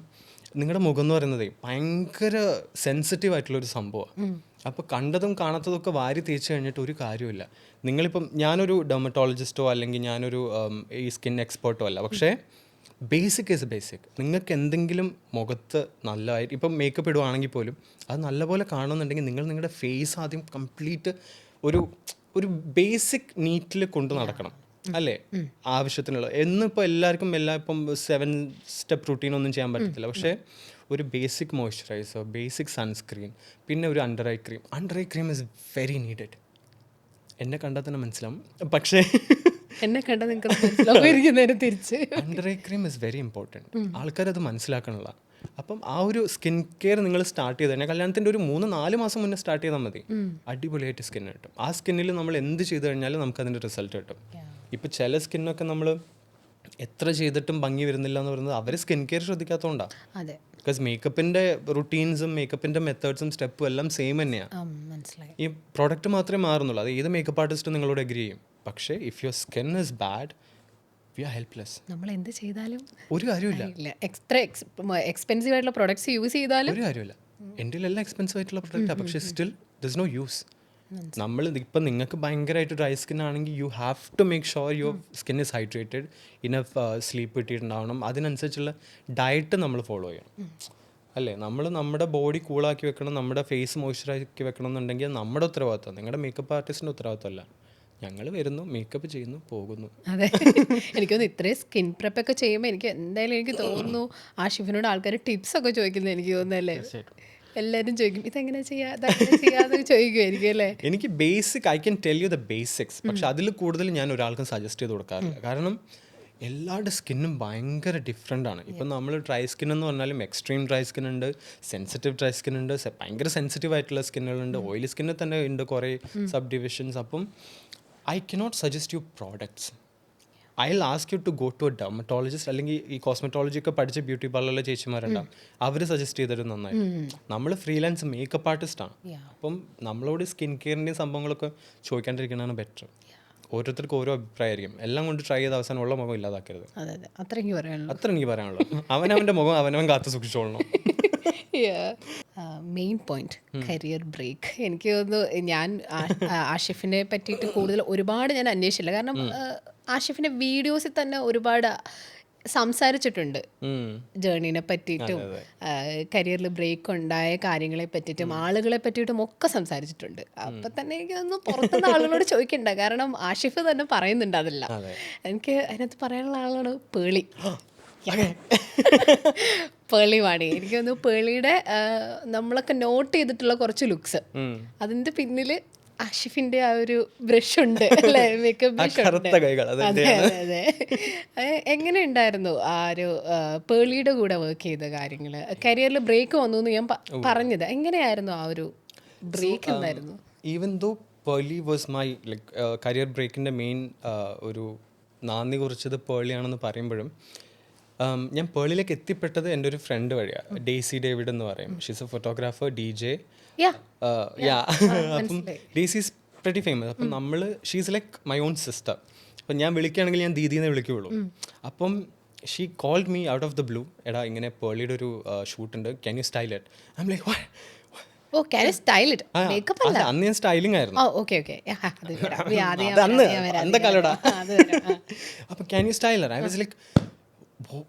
എന്ന് പറയുന്നത് ഭയങ്കര സെൻസിറ്റീവ് ആയിട്ടുള്ളൊരു സംഭവമാണ്. അപ്പോൾ കണ്ടതും കാണാത്തതും ഒക്കെ വാരി തേച്ച് കഴിഞ്ഞിട്ട് ഒരു കാര്യമില്ല. നിങ്ങളിപ്പം ഞാനൊരു ഡെർമറ്റോളജിസ്റ്റോ അല്ലെങ്കിൽ ഞാനൊരു ഈ സ്കിൻ എക്സ്പേർട്ടോ അല്ല. പക്ഷേ ബേസിക് ഈസ് ബേസിക്. നിങ്ങൾക്ക് എന്തെങ്കിലും മുഖത്ത് നല്ലതായിട്ട് ഇപ്പം മേക്കപ്പ് ഇടുവാണെങ്കിൽ പോലും അത് നല്ലപോലെ കാണുന്നുണ്ടെങ്കിൽ നിങ്ങൾ നിങ്ങളുടെ ഫേസ് ആദ്യം കംപ്ലീറ്റ് ഒരു ബേസിക് നീറ്റിൽ കൊണ്ട് നടക്കണം അല്ലേ. ആവശ്യത്തിനുള്ള എന്നിപ്പോൾ എല്ലാവർക്കും ഇപ്പം 7 സ്റ്റെപ്പ് റുട്ടീൻ ഒന്നും ചെയ്യാൻ പറ്റത്തില്ല. പക്ഷേ ഒരു ബേസിക് മോയ്സ്ചറൈസർ, ബേസിക് സൺസ്ക്രീൻ, പിന്നെ ഒരു under eye cream is very needed. എന്നെ കണ്ടാൽ തന്നെ മനസ്സിലാവും. പക്ഷേ എന്നെ കണ്ടാൽ നിങ്ങൾക്ക് തിരിച്ച് under eye cream is very important. ആൾക്കാരത് മനസ്സിലാക്കണില്ല. അപ്പം ആ ഒരു സ്കിൻ കെയർ നിങ്ങൾ സ്റ്റാർട്ട് ചെയ്ത് തന്നെ കല്യാണത്തിൻ്റെ ഒരു 3-4 മാസം മുന്നേ സ്റ്റാർട്ട് ചെയ്താൽ മതി. അടിപൊളിയായിട്ട് സ്കിൻ കിട്ടും. ആ സ്കിന്നിൽ നമ്മൾ എന്ത് ചെയ്ത് കഴിഞ്ഞാലും നമുക്ക് അതിൻ്റെ റിസൾട്ട് കിട്ടും. ഇപ്പോൾ ചില സ്കിന്നൊക്കെ നമ്മൾ എത്ര ചെയ്തിട്ടും ഭംഗി വരുന്നില്ല എന്ന് പറയുന്നത് അവർ സ്കിൻ കെയർ ശ്രദ്ധിക്കാത്തതുകൊണ്ടാണ്. അതെ, ബിക്കോസ് മേക്കപ്പിൻ്റെ റുട്ടീൻസും മേക്കപ്പിൻ്റെ മെത്തേഡ്സും സ്റ്റെപ്പും എല്ലാം സെയിം തന്നെയാണ്. ഈ പ്രോഡക്റ്റ് മാത്രമേ മാറുന്നുള്ളൂ. അത് ഏത് മേക്കപ്പ് ആർട്ടിസ്റ്റും നിങ്ങളോട് അഗ്രി ചെയ്യും. പക്ഷേ if your skin is bad we are helpless. നമ്മൾ എന്ത് ചെയ്താലും ഒരു കാര്യമില്ല. എക്സ്ട്രാ എക്സ്പെൻസീവ് ആയിട്ടുള്ള പ്രൊഡക്ട്സ് യൂസ് ചെയ്താലും ഒരു കാര്യമില്ല. എൻ്റെ എല്ലാം എക്സ്പെൻസീവ് ആയിട്ടുള്ള പ്രൊഡക്റ്റാണ്. പക്ഷേ still there is no use. നമ്മൾ ഇപ്പം നിങ്ങൾക്ക് ഭയങ്കരമായിട്ട് ഡ്രൈ സ്കിൻ ആണെങ്കിൽ you have to make sure your skin is hydrated, enough sleep കിട്ടിയിട്ടുണ്ടാവണം, അതിനനുസരിച്ചുള്ള ഡയറ്റ് നമ്മൾ ഫോളോ ചെയ്യണം. അല്ലേ, നമ്മൾ നമ്മുടെ ബോഡി കൂളാക്കി വെക്കണം, നമ്മുടെ ഫേസ് മോയ്സ്ചറാക്കി വെക്കണം എന്നുണ്ടെങ്കിൽ നമ്മുടെ ഉത്തരവാദിത്തം, നിങ്ങളുടെ മേക്കപ്പ് ആർട്ടിസ്റ്റിൻ്റെ ഉത്തരവാദിത്തമല്ല. ഞങ്ങൾ വരുന്നു, മേക്കപ്പ് ചെയ്യുന്നു, പോകുന്നു. അതെ, എനിക്ക് തോന്നുന്നു ഇത്രയും സ്കിൻ പ്രെപ്പ് ഒക്കെ ചെയ്യുമ്പോൾ എനിക്ക് എന്തായാലും എനിക്ക് തോന്നുന്നു ആഷിഫിനോട് ആൾക്കാർ ടിപ്സ് ഒക്കെ ചോദിക്കുന്നത് എനിക്ക് തോന്നുന്നല്ലേ. എല്ലാവരും ചോദിക്കും ഇതെങ്ങനെ ചെയ്യാതെ ചോദിക്കുമായിരിക്കും അല്ലേ. എനിക്ക് basic I can tell you the basics, പക്ഷെ അതിൽ കൂടുതൽ ഞാൻ ഒരാൾക്കും സജസ്റ്റ് ചെയ്ത് കൊടുക്കാറില്ല. കാരണം എല്ലാവരുടെ സ്കിന്നും ഭയങ്കര ഡിഫറെൻ്റ് ആണ്. ഇപ്പം നമ്മൾ ഡ്രൈ സ്കിൻ എന്ന് പറഞ്ഞാലും എക്സ്ട്രീം ഡ്രൈ സ്കിൻ ഉണ്ട്, സെൻസിറ്റീവ് ഡ്രൈ സ്കിൻ ഉണ്ട്, ഭയങ്കര സെൻസിറ്റീവ് ആയിട്ടുള്ള സ്കിന്നുകളുണ്ട്, ഓയിലി സ്കിന്നിൽ തന്നെ ഉണ്ട് കുറേ സബ് ഡിവിഷൻസ്. അപ്പം I cannot suggest you products. I will ask you to go to a dermatologist, അല്ലെങ്കിൽ ഈ കോസ്മെറ്റോളജി ഒക്കെ പഠിച്ച ബ്യൂട്ടി പാർലറിലെ ചേച്ചിമാരുണ്ടാവും, അവർ സജസ്റ്റ് ചെയ്തിട്ട് നന്നായി. നമ്മൾ ഫ്രീലാൻസ് മേക്കപ്പ് ആർട്ടിസ്റ്റാണ്. അപ്പം നമ്മളോട് സ്കിൻ കെയറിൻ്റെയും സംഭവങ്ങളൊക്കെ ചോദിക്കാണ്ടിരിക്കുന്നതാണ് ബെറ്റർ. ഓരോരുത്തർക്കും ഓരോ അഭിപ്രായമായിരിക്കും. എല്ലാം കൊണ്ട് ട്രൈ ചെയ്ത അവസാനം ഉള്ള മുഖം ഇല്ലാതാക്കരുത്. അത്ര എനിക്ക് പറയാനുള്ളൂ. അവനവൻ്റെ മുഖം അവനവൻ കാത്തു സൂക്ഷിച്ചോളണം. Main point career break. എനിക്ക് തോന്നുന്നു ഞാൻ ആഷിഫിനെ പറ്റിയിട്ട് കൂടുതൽ ഒരുപാട് ഞാൻ അന്വേഷിച്ചില്ല. കാരണം ആഷിഫിൻ്റെ വീഡിയോസിൽ തന്നെ ഒരുപാട് സംസാരിച്ചിട്ടുണ്ട് ജേർണീനെ പറ്റിയിട്ടും കരിയറിൽ ബ്രേക്ക് ഉണ്ടായ കാര്യങ്ങളെ പറ്റിയിട്ടും ആളുകളെ പറ്റിയിട്ടും ഒക്കെ സംസാരിച്ചിട്ടുണ്ട്. അപ്പം തന്നെ എനിക്ക് തോന്നുന്നു പുറത്തുനിന്ന് ആളുകളോട് ചോദിക്കണ്ട, കാരണം ആഷിഫ് തന്നെ പറയുന്നുണ്ട് അതെല്ലാം. എനിക്ക് അതിനകത്ത് പറയാനുള്ള ആളാണ് പേളി. പേളി വാണി. എനിക്ക് തോന്നുന്നു പേളിയുടെ നമ്മളൊക്കെ നോട്ട് ചെയ്തിട്ടുള്ള കുറച്ച് ലുക്സ്, അതിൻ്റെ പിന്നിൽ ആഷിഫിന്റെ ആ ഒരു ബ്രഷ് ഉണ്ട് അല്ലേ, മേക്കപ്പ് ബ്രഷ് ഉണ്ട്. അതെ അതെ. എങ്ങനെ ഉണ്ടായിരുന്നു ആ ഒരു പേളിയുടെ കൂടെ വർക്ക് ചെയ്ത കാര്യങ്ങൾ? കരിയറിൽ ബ്രേക്ക് വന്നു എന്ന് ഞാൻ പറഞ്ഞത്, എങ്ങനെയായിരുന്നു ആ ഒരു ബ്രേക്ക്? എന്തായിരുന്നു? Even though Pearle was my like career ബ്രേക്കിൻ്റെ മെയിൻ ഒരു നാന്ദി കുറിച്ചത് പേളിയാണെന്ന് പറയുമ്പോഴും ഞാൻ പേളിലേക്ക് എത്തിപ്പെട്ടത് എൻ്റെ ഒരു ഫ്രണ്ട് വഴിയാണ്, ഡേസി ഡേവിഡ് എന്ന് പറയും. She's a photographer, DJ. അപ്പം ഡേസി ഈസ് പ്രെറ്റി ഫേമസ്. അപ്പം നമ്മൾ she's like my own sister. അപ്പം ഞാൻ വിളിക്കുകയാണെങ്കിൽ ഞാൻ ദീദിനെ വിളിക്കുകയുള്ളൂ. അപ്പം she called me out of the blue, എടാ ഇങ്ങനെ പേളിയുടെ ഒരു ഷൂട്ടുണ്ട്, can you style it? I am like what? അന്ന് ഞാൻ സ്റ്റൈലിംഗ് ആയിരുന്നു. അപ്പൊ can you style it? I was like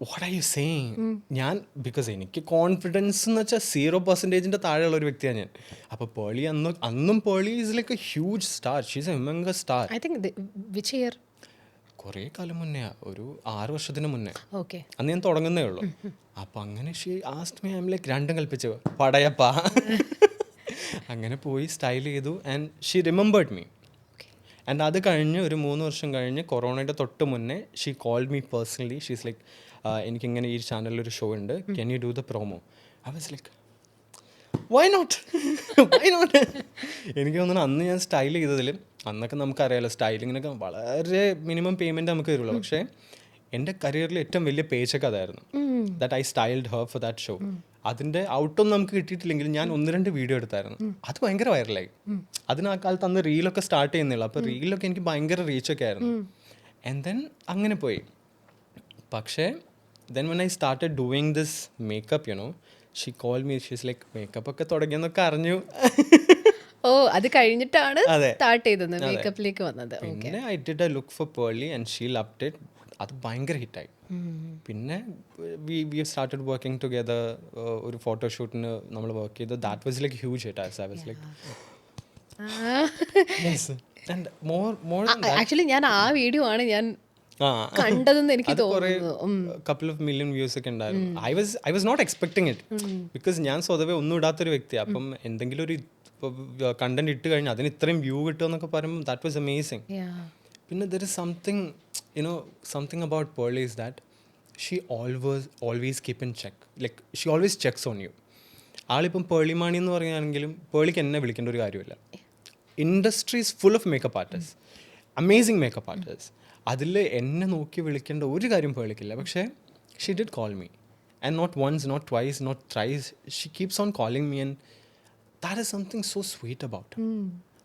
what are you saying? ഞാൻ ബിക്കോസ് എനിക്ക് കോൺഫിഡൻസ് എന്ന് വെച്ചാൽ 0% താഴെയുള്ള ഒരു വ്യക്തിയാണ് ഞാൻ. അപ്പോൾ പേളി അന്നും Pearle is like a huge star. She's a humongous star. കുറേ കാലം മുന്നേ, ഒരു 6 വർഷത്തിന് മുന്നേ. അന്ന് ഞാൻ തുടങ്ങുന്നേ ഉള്ളൂ. അപ്പം അങ്ങനെ she asked me, I am like രണ്ടും കൽപ്പിച്ചു പടയപ്പാ. അങ്ങനെ പോയി സ്റ്റൈൽ ചെയ്തു ആൻഡ് ഷീ റിമെമ്പേർഡ് മീ. ആൻഡ് അത് കഴിഞ്ഞ് ഒരു 3 വർഷം കഴിഞ്ഞ് കൊറോണയുടെ തൊട്ട് മുന്നേ she called me personally. She's like എനിക്കിങ്ങനെ ഈ ചാനലിലൊരു ഷോ ഉണ്ട്, can you do the promo? I was like why not. എനിക്ക് തോന്നുന്നു അന്ന് ഞാൻ സ്റ്റൈൽ ചെയ്തതിൽ, അന്നൊക്കെ നമുക്കറിയാലോ സ്റ്റൈലിങ്ങിനൊക്കെ വളരെ മിനിമം പേയ്മെൻറ്റ് നമുക്ക് തരുള്ളൂ. പക്ഷേ എൻ്റെ കരിയറിൽ ഏറ്റവും വലിയ പേച്ചൊക്കെ അതായിരുന്നു. That I styled Har for that show. അതിൻ്റെ ഔട്ടൊന്നും നമുക്ക് കിട്ടിയിട്ടില്ലെങ്കിൽ ഞാൻ 1-2 വീഡിയോ എടുത്തായിരുന്നു. അത് ഭയങ്കര വൈറലായി. അതിന് ആ കാലത്ത് അന്ന് റീലൊക്കെ സ്റ്റാർട്ട് ചെയ്യുന്നില്ല. അപ്പോൾ റീലൊക്കെ എനിക്ക് ഭയങ്കര റീച്ചൊക്കെ ആയിരുന്നു. ആൻഡ് ദെൻ അങ്ങനെ പോയി. പക്ഷേ then when I started doing this makeup, you know, she call me, she's like makeup ഒക്കെ തുടങ്ങിയെന്നൊക്കെ അറിഞ്ഞു. അത് കഴിഞ്ഞിട്ടാണ് സ്റ്റാർട്ട് ചെയ്തത് മേക്കപ്പിലേക്ക് വന്നത്. പിന്നെ I did A look for Pearle and she loved it. അത് ഭയങ്കര ഹിറ്റായി. പിന്നെ വി സ്റ്റാർട്ടഡ് വർക്കിംഗ് ടുഗെദർ. ഒരു ഫോട്ടോഷൂട്ടിന് നമ്മൾ വർക്ക് ചെയ്തു. That was like huge hit. I was like actually ഞാൻ ആ വീഡിയോ ആണ് ഞാൻ കണ്ടതെന്ന് എനിക്ക് തോന്നുന്നു. കപ്പിൾ ഓഫ് മില്യൺ വ്യൂസ് ഒക്കെ ഉണ്ടായിരുന്നു. I was not expecting it, because ഞാൻ സ്വതവേ ഒന്നും ഇടാത്തൊരു വ്യക്തിയാണ്. അപ്പം എന്തെങ്കിലും ഒരു കണ്ടന്റ് ഇട്ട് കഴിഞ്ഞാൽ അതിന് ഇത്രയും വ്യൂ കിട്ടുക എന്നൊക്കെ പറയുമ്പോൾ ദാറ്റ് വാസ് അമേസിങ്. പിന്നെ there is something, you know, something about Pearly is that she always keep in check. Like she always checks on you. ആളിപ്പം പേളി മാണി എന്ന് പറയുകയാണെങ്കിലും പേളിക്ക് എന്നെ വിളിക്കേണ്ട ഒരു കാര്യമില്ല. Industry is full of makeup artist, amazing makeup artist. അതിൽ എന്നെ നോക്കി വിളിക്കേണ്ട ഒരു കാര്യം പേളിക്കില്ല. പക്ഷേ she did call me, and not once, not twice, not thrice. She keeps on calling me and that is something so sweet about.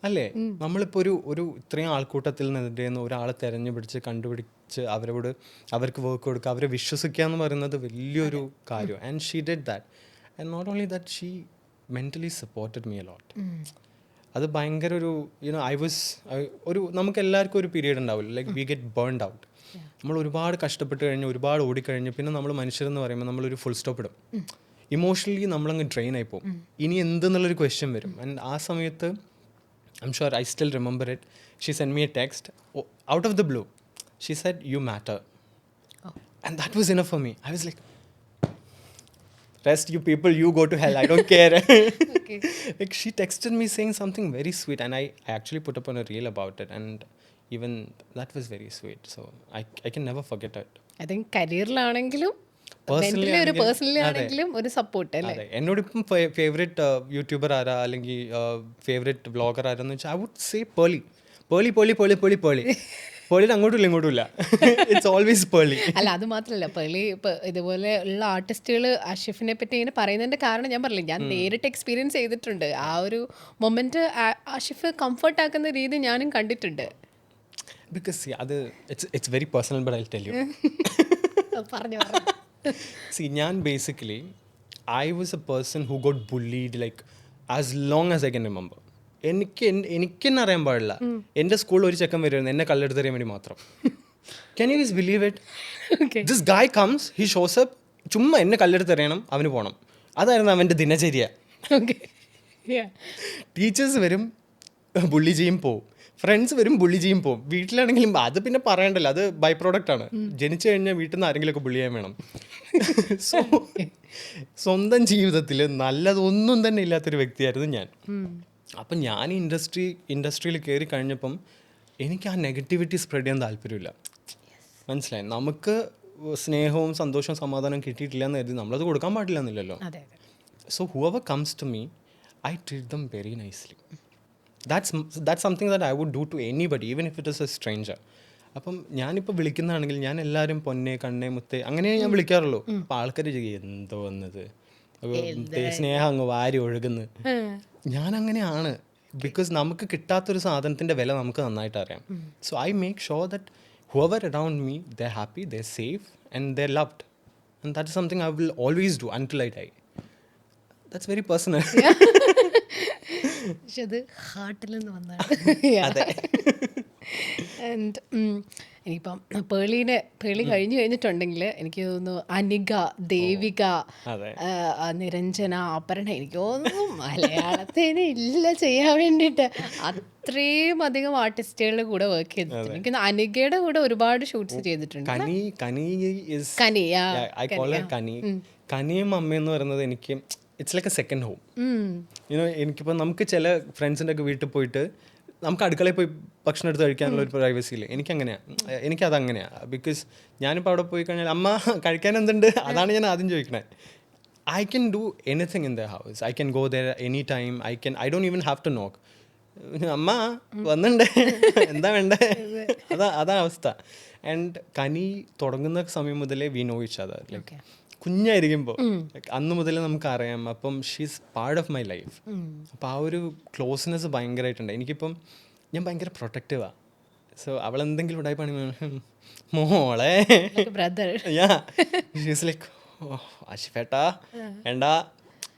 അല്ലേ, നമ്മളിപ്പോൾ ഒരു ഇത്രയും ആൾക്കൂട്ടത്തിൽ നിന്നിട്ട് ഒരാളെ തിരഞ്ഞുപിടിച്ച് കണ്ടുപിടിച്ച് അവർക്ക് വർക്ക് കൊടുക്കുക, അവരെ വിശ്വസിക്കുക എന്ന് പറയുന്നത് വലിയൊരു കാര്യം. And she did that. And not only that, she mentally supported me a lot. അത് ഭയങ്കര ഒരു ഒരു നമുക്ക് എല്ലാവർക്കും ഒരു പീരീഡ് ഉണ്ടാവില്ല, like we get burned out. നമ്മൾ ഒരുപാട് കഷ്ടപ്പെട്ട് കഴിഞ്ഞ് ഒരുപാട് ഓടിക്കഴിഞ്ഞ് പിന്നെ നമ്മൾ മനുഷ്യരെന്ന് പറയുമ്പോൾ നമ്മളൊരു ഫുൾ സ്റ്റോപ്പ് ഇടും. ഇമോഷണലി നമ്മളങ്ങ് ഡ്രെയിൻ ആയി പോകും. ഇനി എന്തെന്നുള്ളൊരു ക്വസ്റ്റ്യൻ വരും. ആൻഡ് ആ സമയത്ത് I'm sure I still remember it. She sent me a text out of the blue. She said, "You matter." Oh. And that was enough for me. I was like, rest you people, you go to hell. I don't care. Okay. Like she texted me saying something very sweet, and I actually put up on a reel about it, and even that was very sweet. So I can never forget it. I think കരിയറിലാണെങ്കിലും Personally ഒരു personally ആണെങ്കിലും ഒരു support അല്ലേ? അതെ, എന്നോടിപ്പം favourite YouTuber ആരാ അല്ലെങ്കിൽ favourite vlogger ആരാന്ന് വെച്ചാൽ ഐ വുഡ് സേ പേളി. പേളിയിൽ അങ്ങോട്ടും ഇങ്ങോട്ടും ഇറ്റ്സ് ഓൾവേസ് പേളി. അല്ല അത് മാത്രമല്ല, പേളി ഇപ്പോൾ ഇതുപോലെ ഉള്ള ആർട്ടിസ്റ്റുകൾ ആഷിഫിനെ പറ്റി ഇങ്ങനെ പറയുന്നതിൻ്റെ കാരണം ഞാൻ പറഞ്ഞില്ല, ഞാൻ നേരിട്ട് എക്സ്പീരിയൻസ് ചെയ്തിട്ടുണ്ട്. ആ ഒരു മൊമെൻറ്റ് ആഷിഫ് കംഫർട്ട് ആക്കുന്ന രീതി ഞാനും കണ്ടിട്ടുണ്ട്. ബിക്കോസ് അത് it's very personal, but I will tell you. പറഞ്ഞു See, ഞാൻ basically I was A person who got bullied like as long as I can remember. എനിക്ക് തന്നെ അറിയാൻ പാടില്ല. എൻ്റെ സ്കൂളിൽ ഒരു ചെക്കൻ വരുമായിരുന്നു എന്നെ കല്ലെടുത്തെറിയാൻ വേണ്ടി മാത്രം. Can you believe it? This guy comes, he shows up, ചുമ്മാ എന്നെ കല്ലെടുത്തെറിയണം, അവന് പോകണം. അതായിരുന്നു അവൻ്റെ ദിനചര്യ. ടീച്ചേഴ്സ് വരും, ബുള്ളി ചെയ്യും പോവും. ഫ്രണ്ട്സ് വരും, ബുള്ളി ചെയ്യും പോവും. വീട്ടിലാണെങ്കിലും അത് പിന്നെ പറയണ്ടല്ലോ, അത് ബൈ പ്രോഡക്റ്റ് ആണ്. ജനിച്ചു കഴിഞ്ഞാൽ വീട്ടിൽ നിന്ന് ആരെങ്കിലുമൊക്കെ ബുള്ളി ചെയ്യാൻ വേണം. സോ സ്വന്തം ജീവിതത്തിൽ നല്ലതൊന്നും തന്നെ ഇല്ലാത്തൊരു വ്യക്തിയായിരുന്നു ഞാൻ. അപ്പം ഞാൻ ഇൻഡസ്ട്രിയിൽ കയറി കഴിഞ്ഞപ്പം എനിക്ക് ആ നെഗറ്റിവിറ്റി സ്പ്രെഡ് ചെയ്യാൻ താല്പര്യമില്ല. മനസ്സിലായി? നമുക്ക് സ്നേഹവും സന്തോഷവും സമാധാനവും കിട്ടിയിട്ടില്ല എന്ന് കരുതി നമ്മളത് കൊടുക്കാൻ പാടില്ല എന്നില്ലല്ലോ. So whoever comes to me, I treat them very nicely. That's something that I would do to anybody, even if it is a stranger. അപ്പം ഞാനിപ്പോൾ വിളിക്കുന്നതാണെങ്കിൽ ഞാൻ എല്ലാവരും പൊന്നെ കണ്ണേ മുത്തേ അങ്ങനെ ഞാൻ വിളിക്കാറുള്ളൂ. അപ്പം ആൾക്കാർ എന്തോ വന്നത് സ്നേഹം അങ്ങ് വാരി ഒഴുകുന്നു. ഞാൻ അങ്ങനെയാണ്. ബിക്കോസ് നമുക്ക് കിട്ടാത്തൊരു സാധനത്തിൻ്റെ വില നമുക്ക് നന്നായിട്ട് അറിയാം. So I make sure that whoever around me, they're happy, they're safe, and they're loved. And that is something I will always do until I die. That's very personal. പക്ഷെ അത് ഹാർട്ടിൽ നിന്ന് വന്നതാണ്. ആൻഡ് ഇനിയിപ്പം പേളി കഴിഞ്ഞു കഴിഞ്ഞിട്ടുണ്ടെങ്കിൽ എനിക്ക് തോന്നുന്നു അനിക, ദേവിക, നിരഞ്ജന, അപർണ, എനിക്ക് തോന്നുന്നു മലയാളത്തിന് ഇല്ല ചെയ്യാൻ വേണ്ടിയിട്ട് അത്രയും അധികം ആർട്ടിസ്റ്റുകളുടെ കൂടെ വർക്ക് ചെയ്തിട്ടുണ്ട്. എനിക്ക് അനികയുടെ കൂടെ ഒരുപാട് ഷൂട്ട്സ് ചെയ്തിട്ടുണ്ട്. കനിയും അമ്മയെന്ന് പറയുന്നത് എനിക്ക് it's like A second home. എനിക്കിപ്പോൾ നമുക്ക് ചില ഫ്രണ്ട്സിൻ്റെ ഒക്കെ വീട്ടിൽ പോയിട്ട് നമുക്ക് അടുക്കളയിൽ പോയി ഭക്ഷണം എടുത്ത് കഴിക്കാനുള്ള ഒരു പ്രൈവസി ഇല്ല. എനിക്കതങ്ങനെയാണ്. ബിക്കോസ് ഞാനിപ്പോൾ അവിടെ പോയി കഴിഞ്ഞാൽ അമ്മ കഴിക്കാൻ എന്തുണ്ട് അതാണ് ഞാൻ ആദ്യം ചോദിക്കണേ. I can do anything in the house. I can go there any time. I don't even have to knock. അമ്മ വന്നിട്ടുണ്ടേ, എന്താ വേണ്ടേ, അതാ അവസ്ഥ. ആൻഡ് കനി തുടങ്ങുന്ന സമയം മുതലേ we know each other. Like കുഞ്ഞായിരിക്കുമ്പോൾ അന്ന് മുതലേ നമുക്കറിയാം. അപ്പം she's part of my life. അപ്പോൾ ആ ഒരു ക്ലോസ്നെസ് ഭയങ്കരമായിട്ടുണ്ട്. എനിക്കിപ്പം ഞാൻ ഭയങ്കര പ്രൊട്ടക്റ്റീവാണ്. സോ അവളെന്തെങ്കിലും ഉണ്ടായി പണി മോളെ ഷീസ് ലൈക്ക് ആഷിഫേട്ടാ വേണ്ടാ.